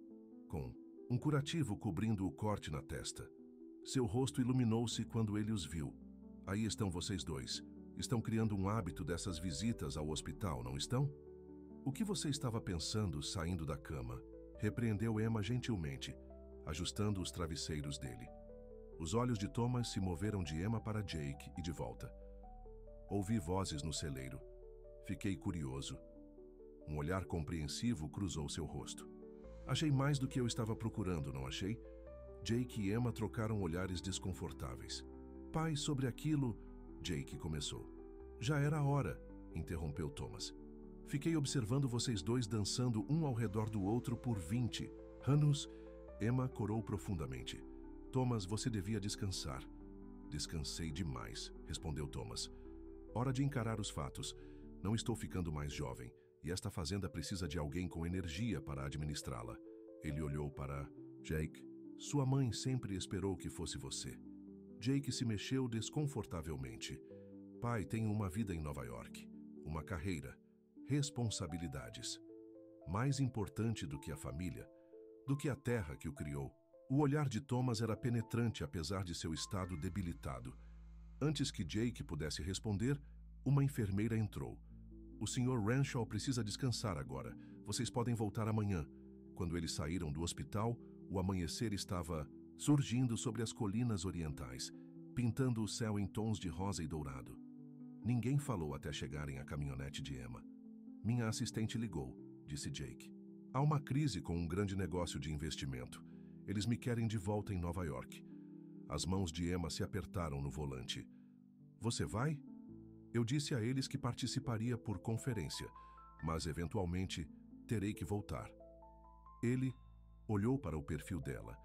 com um curativo cobrindo o corte na testa. Seu rosto iluminou-se quando ele os viu. Aí estão vocês dois. Estão criando um hábito dessas visitas ao hospital, não estão? O que você estava pensando saindo da cama? Repreendeu Emma gentilmente, ajustando os travesseiros dele. Os olhos de Thomas se moveram de Emma para Jake e de volta. Ouvi vozes no celeiro. Fiquei curioso. Um olhar compreensivo cruzou seu rosto. Achei mais do que eu estava procurando, não achei? Jake e Emma trocaram olhares desconfortáveis. Pai, sobre aquilo... Jake começou. Já era a hora, interrompeu Thomas. Fiquei observando vocês dois dançando um ao redor do outro por 20 anos. Emma corou profundamente. Thomas, você devia descansar. Descansei demais, respondeu Thomas. Hora de encarar os fatos. Não estou ficando mais jovem, e esta fazenda precisa de alguém com energia para administrá-la. Ele olhou para Jake. Sua mãe sempre esperou que fosse você. Jake se mexeu desconfortavelmente. Pai, tenho uma vida em Nova York, uma carreira, responsabilidades. Mais importante do que a família, do que a terra que o criou. O olhar de Thomas era penetrante apesar de seu estado debilitado. Antes que Jake pudesse responder, uma enfermeira entrou. O Sr. Renshaw precisa descansar agora. Vocês podem voltar amanhã. Quando eles saíram do hospital, o amanhecer estava surgindo sobre as colinas orientais, pintando o céu em tons de rosa e dourado. Ninguém falou até chegarem à caminhonete de Emma. Minha assistente ligou, disse Jake. Há uma crise com um grande negócio de investimento. Eles me querem de volta em Nova York. As mãos de Emma se apertaram no volante. Você vai? Eu disse a eles que participaria por conferência, mas eventualmente terei que voltar. Ele olhou para o perfil dela,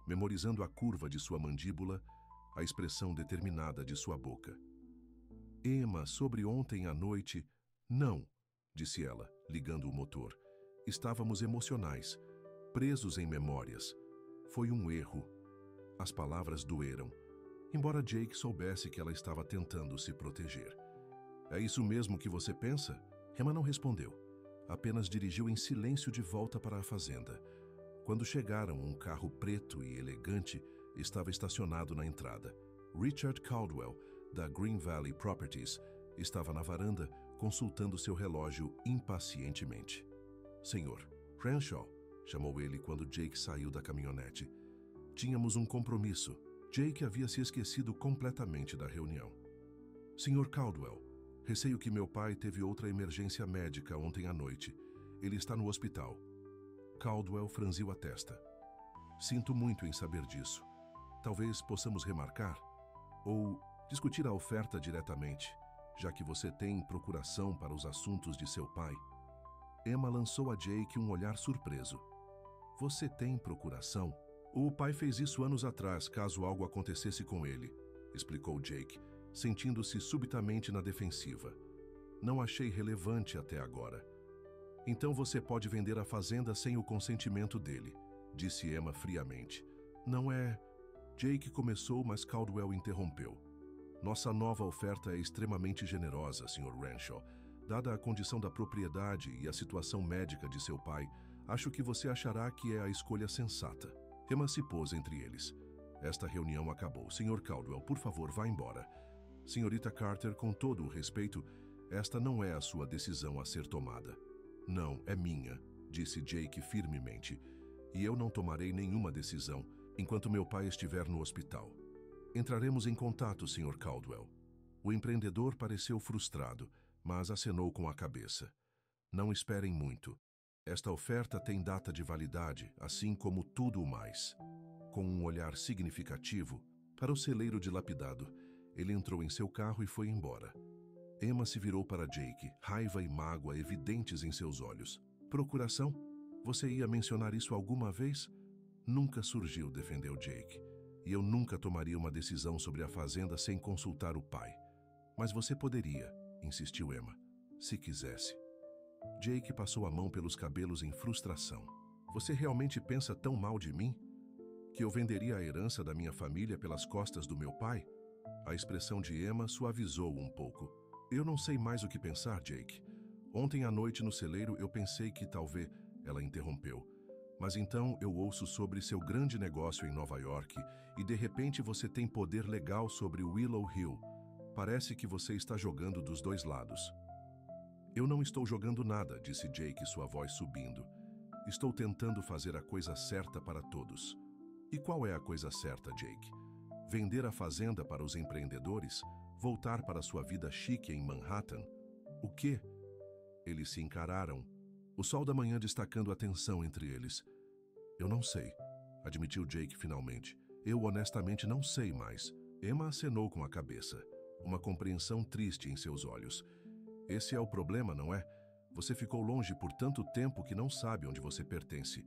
memorizando a curva de sua mandíbula, a expressão determinada de sua boca. Emma, sobre ontem à noite... Não, disse ela, ligando o motor. Estávamos emocionais, presos em memórias. Foi um erro. As palavras doeram. embora Jake soubesse que ela estava tentando se proteger. É isso mesmo que você pensa? Emma não respondeu. Apenas dirigiu em silêncio de volta para a fazenda. Quando chegaram, um carro preto e elegante estava estacionado na entrada. Richard Caldwell, da Green Valley Properties, estava na varanda consultando seu relógio impacientemente. Senhor, Renshaw, chamou ele quando Jake saiu da caminhonete. Tínhamos um compromisso. Jake havia se esquecido completamente da reunião. Senhor Caldwell, receio que meu pai teve outra emergência médica ontem à noite. Ele está no hospital. Caldwell franziu a testa. Sinto muito em saber disso. Talvez possamos remarcar? Ou discutir a oferta diretamente, já que você tem procuração para os assuntos de seu pai. Emma lançou a Jake um olhar surpreso. Você tem procuração? O pai fez isso anos atrás, caso algo acontecesse com ele, explicou Jake, sentindo-se subitamente na defensiva. Não achei relevante até agora. Então você pode vender a fazenda sem o consentimento dele, disse Emma friamente. Não é... Jake começou, mas Caldwell interrompeu. Nossa nova oferta é extremamente generosa, Sr. Renshaw. Dada a condição da propriedade e a situação médica de seu pai, acho que você achará que é a escolha sensata. Emma se pôs entre eles. Esta reunião acabou. Sr. Caldwell, por favor, vá embora. Senhorita Carter, com todo o respeito, esta não é a sua decisão a ser tomada. Não, é minha, disse Jake firmemente. E eu não tomarei nenhuma decisão enquanto meu pai estiver no hospital. Entraremos em contato, Sr. Caldwell. O empreendedor pareceu frustrado, mas acenou com a cabeça. Não esperem muito. Esta oferta tem data de validade, assim como tudo o mais. Com um olhar significativo, para o celeiro dilapidado, ele entrou em seu carro e foi embora. Emma se virou para Jake, raiva e mágoa evidentes em seus olhos. Procuração? Você ia mencionar isso alguma vez? Nunca surgiu, defendeu Jake. E eu nunca tomaria uma decisão sobre a fazenda sem consultar o pai. Mas você poderia, insistiu Emma, se quisesse. Jake passou a mão pelos cabelos em frustração. Você realmente pensa tão mal de mim? Que eu venderia a herança da minha família pelas costas do meu pai? A expressão de Emma suavizou um pouco. Eu não sei mais o que pensar, Jake. Ontem à noite no celeiro eu pensei que talvez... Ela interrompeu. Mas então eu ouço sobre seu grande negócio em Nova York e de repente você tem poder legal sobre Willow Hill. Parece que você está jogando dos dois lados. Eu não estou jogando nada, disse Jake, sua voz subindo. Estou tentando fazer a coisa certa para todos. E qual é a coisa certa, Jake? Vender a fazenda para os empreendedores? Voltar para sua vida chique em Manhattan? O quê? Eles se encararam, o sol da manhã destacando a tensão entre eles. Eu não sei, admitiu Jake finalmente. Eu honestamente não sei mais. Emma acenou com a cabeça, uma compreensão triste em seus olhos. Esse é o problema, não é? Você ficou longe por tanto tempo que não sabe onde você pertence.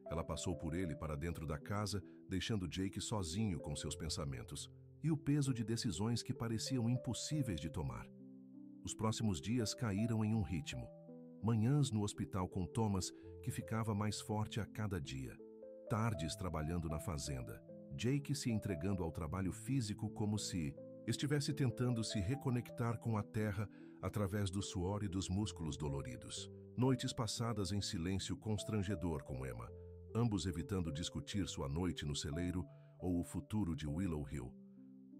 Ela passou por ele para dentro da casa, deixando Jake sozinho com seus pensamentos e o peso de decisões que pareciam impossíveis de tomar. Os próximos dias caíram em um ritmo. Manhãs no hospital com Thomas, que ficava mais forte a cada dia. Tardes trabalhando na fazenda. Jake se entregando ao trabalho físico como se estivesse tentando se reconectar com a terra através do suor e dos músculos doloridos. Noites passadas em silêncio constrangedor com Emma, ambos evitando discutir sua noite no celeiro ou o futuro de Willow Hill.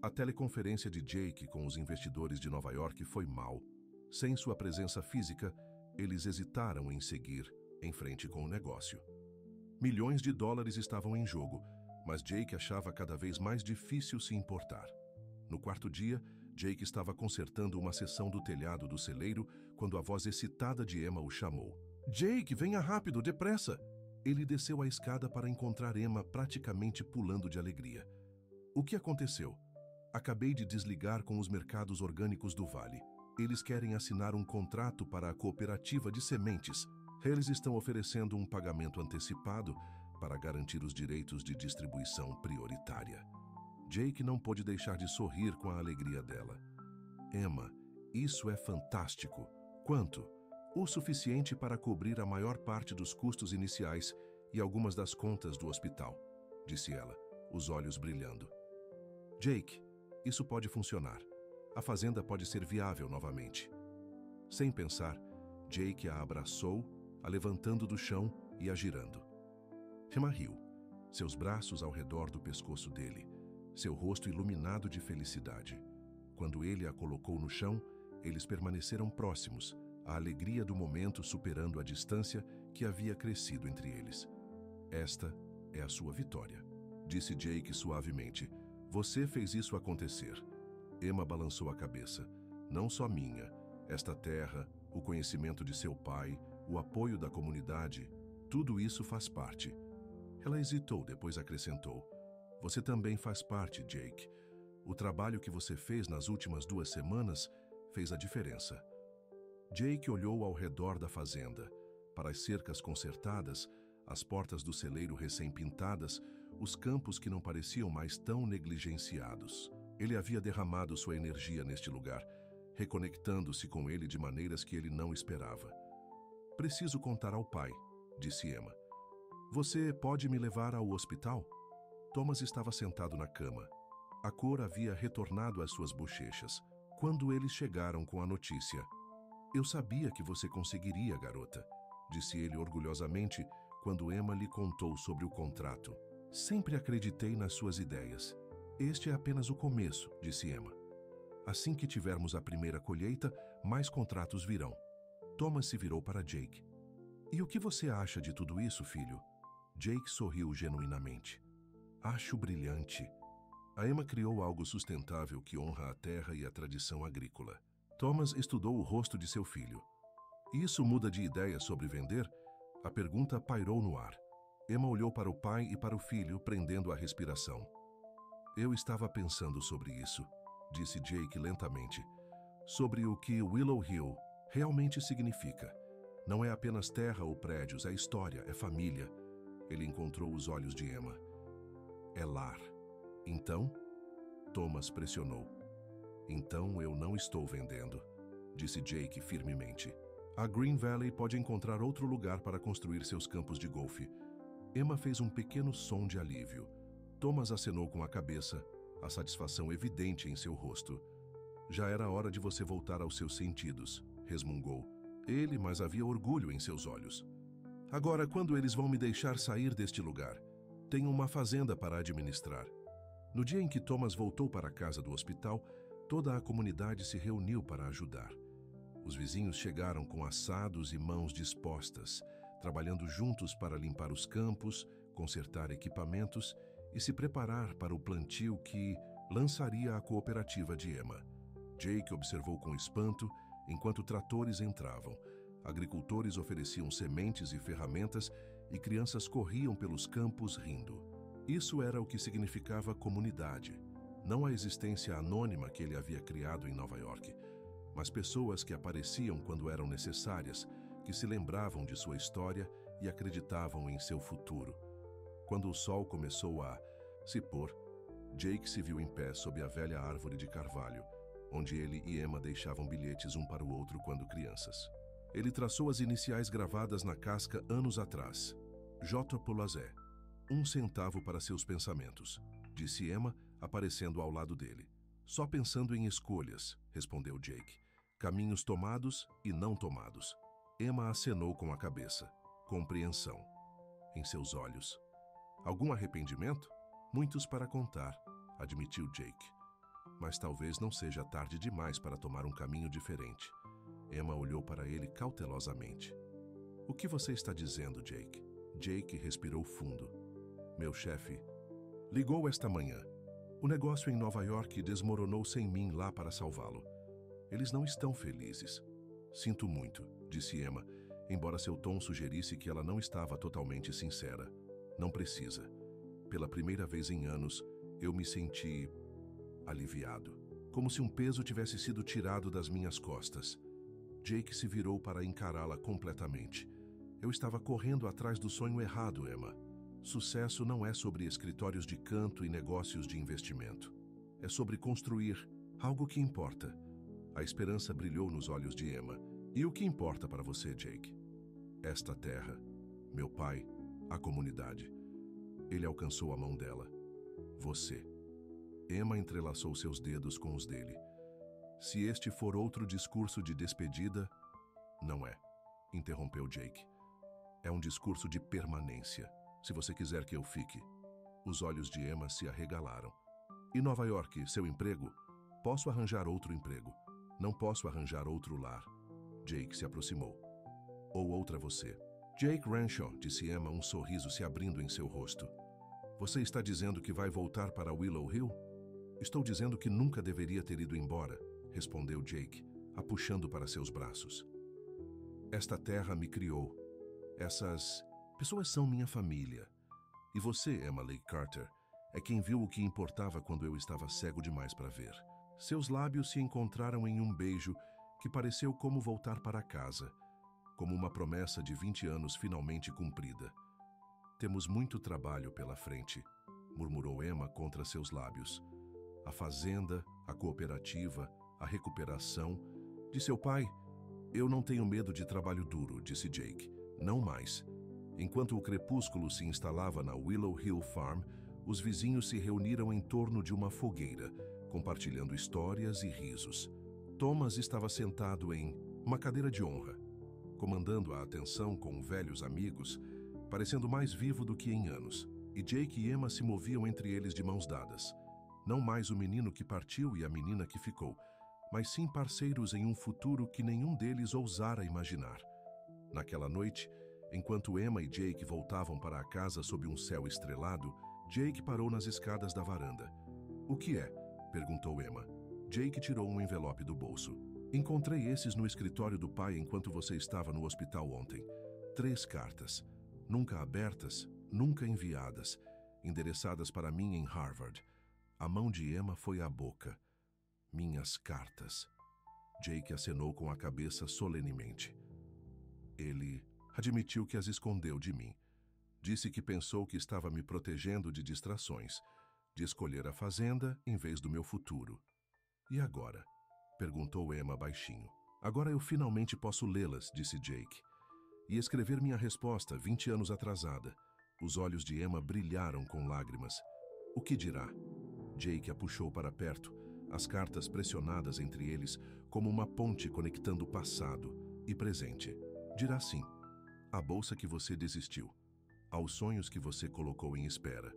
A teleconferência de Jake com os investidores de Nova York foi mal. Sem sua presença física, eles hesitaram em seguir em frente com o negócio. Milhões de dólares estavam em jogo, mas Jake achava cada vez mais difícil se importar. No quarto dia, Jake estava consertando uma seção do telhado do celeiro quando a voz excitada de Emma o chamou. Jake, venha rápido, depressa! Ele desceu a escada para encontrar Emma praticamente pulando de alegria. O que aconteceu? Acabei de desligar com os mercados orgânicos do Vale. Eles querem assinar um contrato para a cooperativa de sementes. Eles estão oferecendo um pagamento antecipado para garantir os direitos de distribuição prioritária. Jake não pôde deixar de sorrir com a alegria dela. Emma, isso é fantástico. Quanto? O suficiente para cobrir a maior parte dos custos iniciais e algumas das contas do hospital, disse ela, os olhos brilhando. Jake, Isso pode funcionar. A fazenda pode ser viável novamente. Sem pensar, Jake a abraçou, a levantando do chão e a girando. Emma riu, seus braços ao redor do pescoço dele, seu rosto iluminado de felicidade. Quando ele a colocou no chão, eles permaneceram próximos, a alegria do momento superando a distância que havia crescido entre eles. Esta é a sua vitória, disse Jake suavemente. Você fez isso acontecer. Emma balançou a cabeça. Não só minha, esta terra, o conhecimento de seu pai, o apoio da comunidade, tudo isso faz parte. Ela hesitou, depois acrescentou. Você também faz parte, Jake. O trabalho que você fez nas últimas 2 semanas fez a diferença. Jake olhou ao redor da fazenda, para as cercas consertadas, as portas do celeiro recém-pintadas, os campos que não pareciam mais tão negligenciados. Ele havia derramado sua energia neste lugar, reconectando-se com ele de maneiras que ele não esperava. Preciso contar ao pai, disse Emma. Você pode me levar ao hospital? Thomas estava sentado na cama. A cor havia retornado às suas bochechas, quando eles chegaram com a notícia. Eu sabia que você conseguiria, garota, disse ele orgulhosamente quando Emma lhe contou sobre o contrato. Sempre acreditei nas suas ideias. Este é apenas o começo, disse Emma. Assim que tivermos a primeira colheita, mais contratos virão. Thomas se virou para Jake. E o que você acha de tudo isso, filho? Jake sorriu genuinamente. Acho brilhante. A Emma criou algo sustentável que honra a terra e a tradição agrícola. Thomas estudou o rosto de seu filho. Isso muda de ideia sobre vender? A pergunta pairou no ar. Emma olhou para o pai e para o filho, prendendo a respiração. Eu estava pensando sobre isso, disse Jake lentamente. Sobre o que Willow Hill realmente significa. Não é apenas terra ou prédios, é história, é família. Ele encontrou os olhos de Emma. É lar. Então? Thomas pressionou. Então eu não estou vendendo, disse Jake firmemente. A Green Valley pode encontrar outro lugar para construir seus campos de golfe. Emma fez um pequeno som de alívio. Thomas acenou com a cabeça, a satisfação evidente em seu rosto. Já era hora de você voltar aos seus sentidos, resmungou. Ele, mas havia orgulho em seus olhos. Agora, quando eles vão me deixar sair deste lugar? Tenho uma fazenda para administrar. No dia em que Thomas voltou para a casa do hospital, toda a comunidade se reuniu para ajudar. Os vizinhos chegaram com assados e mãos dispostas, trabalhando juntos para limpar os campos, consertar equipamentos e se preparar para o plantio que lançaria a cooperativa de Emma. Jake observou com espanto enquanto tratores entravam. Agricultores ofereciam sementes e ferramentas e crianças corriam pelos campos rindo. Isso era o que significava comunidade. Não a existência anônima que ele havia criado em Nova York, mas pessoas que apareciam quando eram necessárias, que se lembravam de sua história e acreditavam em seu futuro. Quando o sol começou a se pôr, Jake se viu em pé sob a velha árvore de carvalho, onde ele e Emma deixavam bilhetes um para o outro quando crianças. Ele traçou as iniciais gravadas na casca anos atrás. J. Polazé. 1 centavo para seus pensamentos, disse Emma, aparecendo ao lado dele. Só pensando em escolhas, respondeu Jake. Caminhos tomados e não tomados. Emma acenou com a cabeça. Compreensão. Em seus olhos. Algum arrependimento? Muitos para contar, admitiu Jake. Mas talvez não seja tarde demais para tomar um caminho diferente. Emma olhou para ele cautelosamente. O que você está dizendo, Jake? Jake respirou fundo. Meu chefe ligou esta manhã. O negócio em Nova York desmoronou sem mim lá para salvá-lo. Eles não estão felizes. Sinto muito, disse Emma, embora seu tom sugerisse que ela não estava totalmente sincera. Não precisa. Pela primeira vez em anos, eu me senti aliviado, como se um peso tivesse sido tirado das minhas costas. Jake se virou para encará-la completamente. Eu estava correndo atrás do sonho errado, Emma. Sucesso não é sobre escritórios de canto e negócios de investimento. É sobre construir algo que importa. A esperança brilhou nos olhos de Emma. E o que importa para você, Jake? Esta terra, meu pai, a comunidade. Ele alcançou a mão dela. Você. Emma entrelaçou seus dedos com os dele. Se este for outro discurso de despedida... Não é, interrompeu Jake. É um discurso de permanência, se você quiser que eu fique. Os olhos de Emma se arregalaram. E Nova York, seu emprego? Posso arranjar outro emprego. Não posso arranjar outro lar. Jake se aproximou. Ou outra você. Jake Renshaw, disse Emma, um sorriso se abrindo em seu rosto. Você está dizendo que vai voltar para Willow Hill? Estou dizendo que nunca deveria ter ido embora, respondeu Jake, a puxando para seus braços. Esta terra me criou. Essas pessoas são minha família. E você, Emma Lake Carter, é quem viu o que importava quando eu estava cego demais para ver. Seus lábios se encontraram em um beijo que pareceu como voltar para casa, como uma promessa de 20 anos finalmente cumprida. Temos muito trabalho pela frente, murmurou Emma contra seus lábios. A fazenda, a cooperativa, a recuperação. De seu pai, eu não tenho medo de trabalho duro, disse Jake. Não mais. Enquanto o crepúsculo se instalava na Willow Hill Farm, os vizinhos se reuniram em torno de uma fogueira, compartilhando histórias e risos. Thomas estava sentado em uma cadeira de honra, comandando a atenção com velhos amigos, parecendo mais vivo do que em anos, e Jake e Emma se moviam entre eles de mãos dadas. Não mais o menino que partiu e a menina que ficou, mas sim parceiros em um futuro que nenhum deles ousara imaginar. Naquela noite, enquanto Emma e Jake voltavam para a casa sob um céu estrelado, Jake parou nas escadas da varanda. O que é? Perguntou Emma. Jake tirou um envelope do bolso. Encontrei esses no escritório do pai enquanto você estava no hospital ontem. 3 cartas. Nunca abertas, nunca enviadas. Endereçadas para mim em Harvard. A mão de Emma foi à boca. Minhas cartas. Jake acenou com a cabeça solenemente. Ele admitiu que as escondeu de mim. Disse que pensou que estava me protegendo de distrações, de escolher a fazenda em vez do meu futuro. E agora? Perguntou Emma baixinho. Agora eu finalmente posso lê-las, disse Jake. E escrever minha resposta 20 anos atrasada. Os olhos de Emma brilharam com lágrimas. O que dirá? Jake a puxou para perto, as cartas pressionadas entre eles como uma ponte conectando passado e presente. Dirá sim. À bolsa que você desistiu. Aos sonhos que você colocou em espera.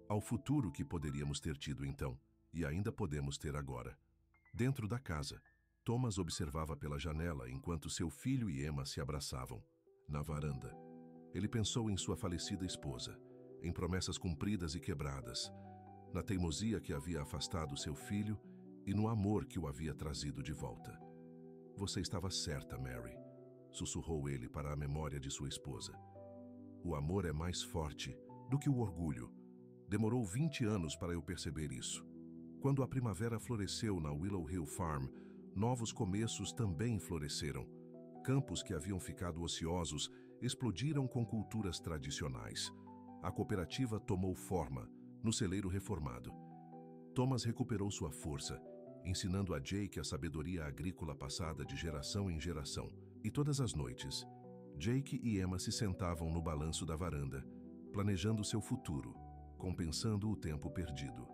Ao futuro que poderíamos ter tido então, e ainda podemos ter agora. Dentro da casa, Thomas observava pela janela enquanto seu filho e Emma se abraçavam. Na varanda, ele pensou em sua falecida esposa, em promessas cumpridas e quebradas, na teimosia que havia afastado seu filho e no amor que o havia trazido de volta. Você estava certa, Mary, sussurrou ele para a memória de sua esposa. O amor é mais forte do que o orgulho. Demorou 20 anos para eu perceber isso. Quando a primavera floresceu na Willow Hill Farm, novos começos também floresceram. Campos que haviam ficado ociosos explodiram com culturas tradicionais. A cooperativa tomou forma, no celeiro reformado. Thomas recuperou sua força, ensinando a Jake a sabedoria agrícola passada de geração em geração. E todas as noites, Jake e Emma se sentavam no balanço da varanda, planejando seu futuro, compensando o tempo perdido.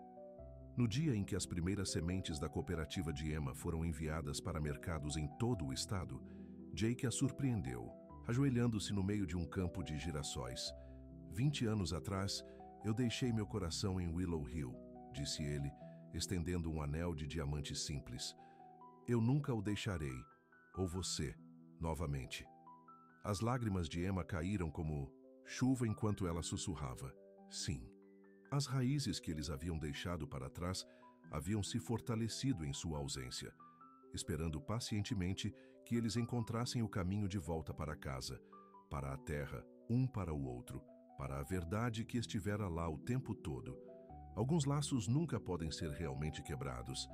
No dia em que as primeiras sementes da cooperativa de Emma foram enviadas para mercados em todo o estado, Jake a surpreendeu, ajoelhando-se no meio de um campo de girassóis. 20 anos atrás, eu deixei meu coração em Willow Hill, disse ele, estendendo um anel de diamante simples. Eu nunca o deixarei, ou você, novamente. As lágrimas de Emma caíram como chuva enquanto ela sussurrava. Sim. As raízes que eles haviam deixado para trás haviam se fortalecido em sua ausência, esperando pacientemente que eles encontrassem o caminho de volta para casa, para a terra, um para o outro, para a verdade que estivera lá o tempo todo. Alguns laços nunca podem ser realmente quebrados,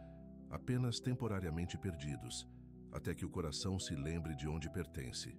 apenas temporariamente perdidos, até que o coração se lembre de onde pertence.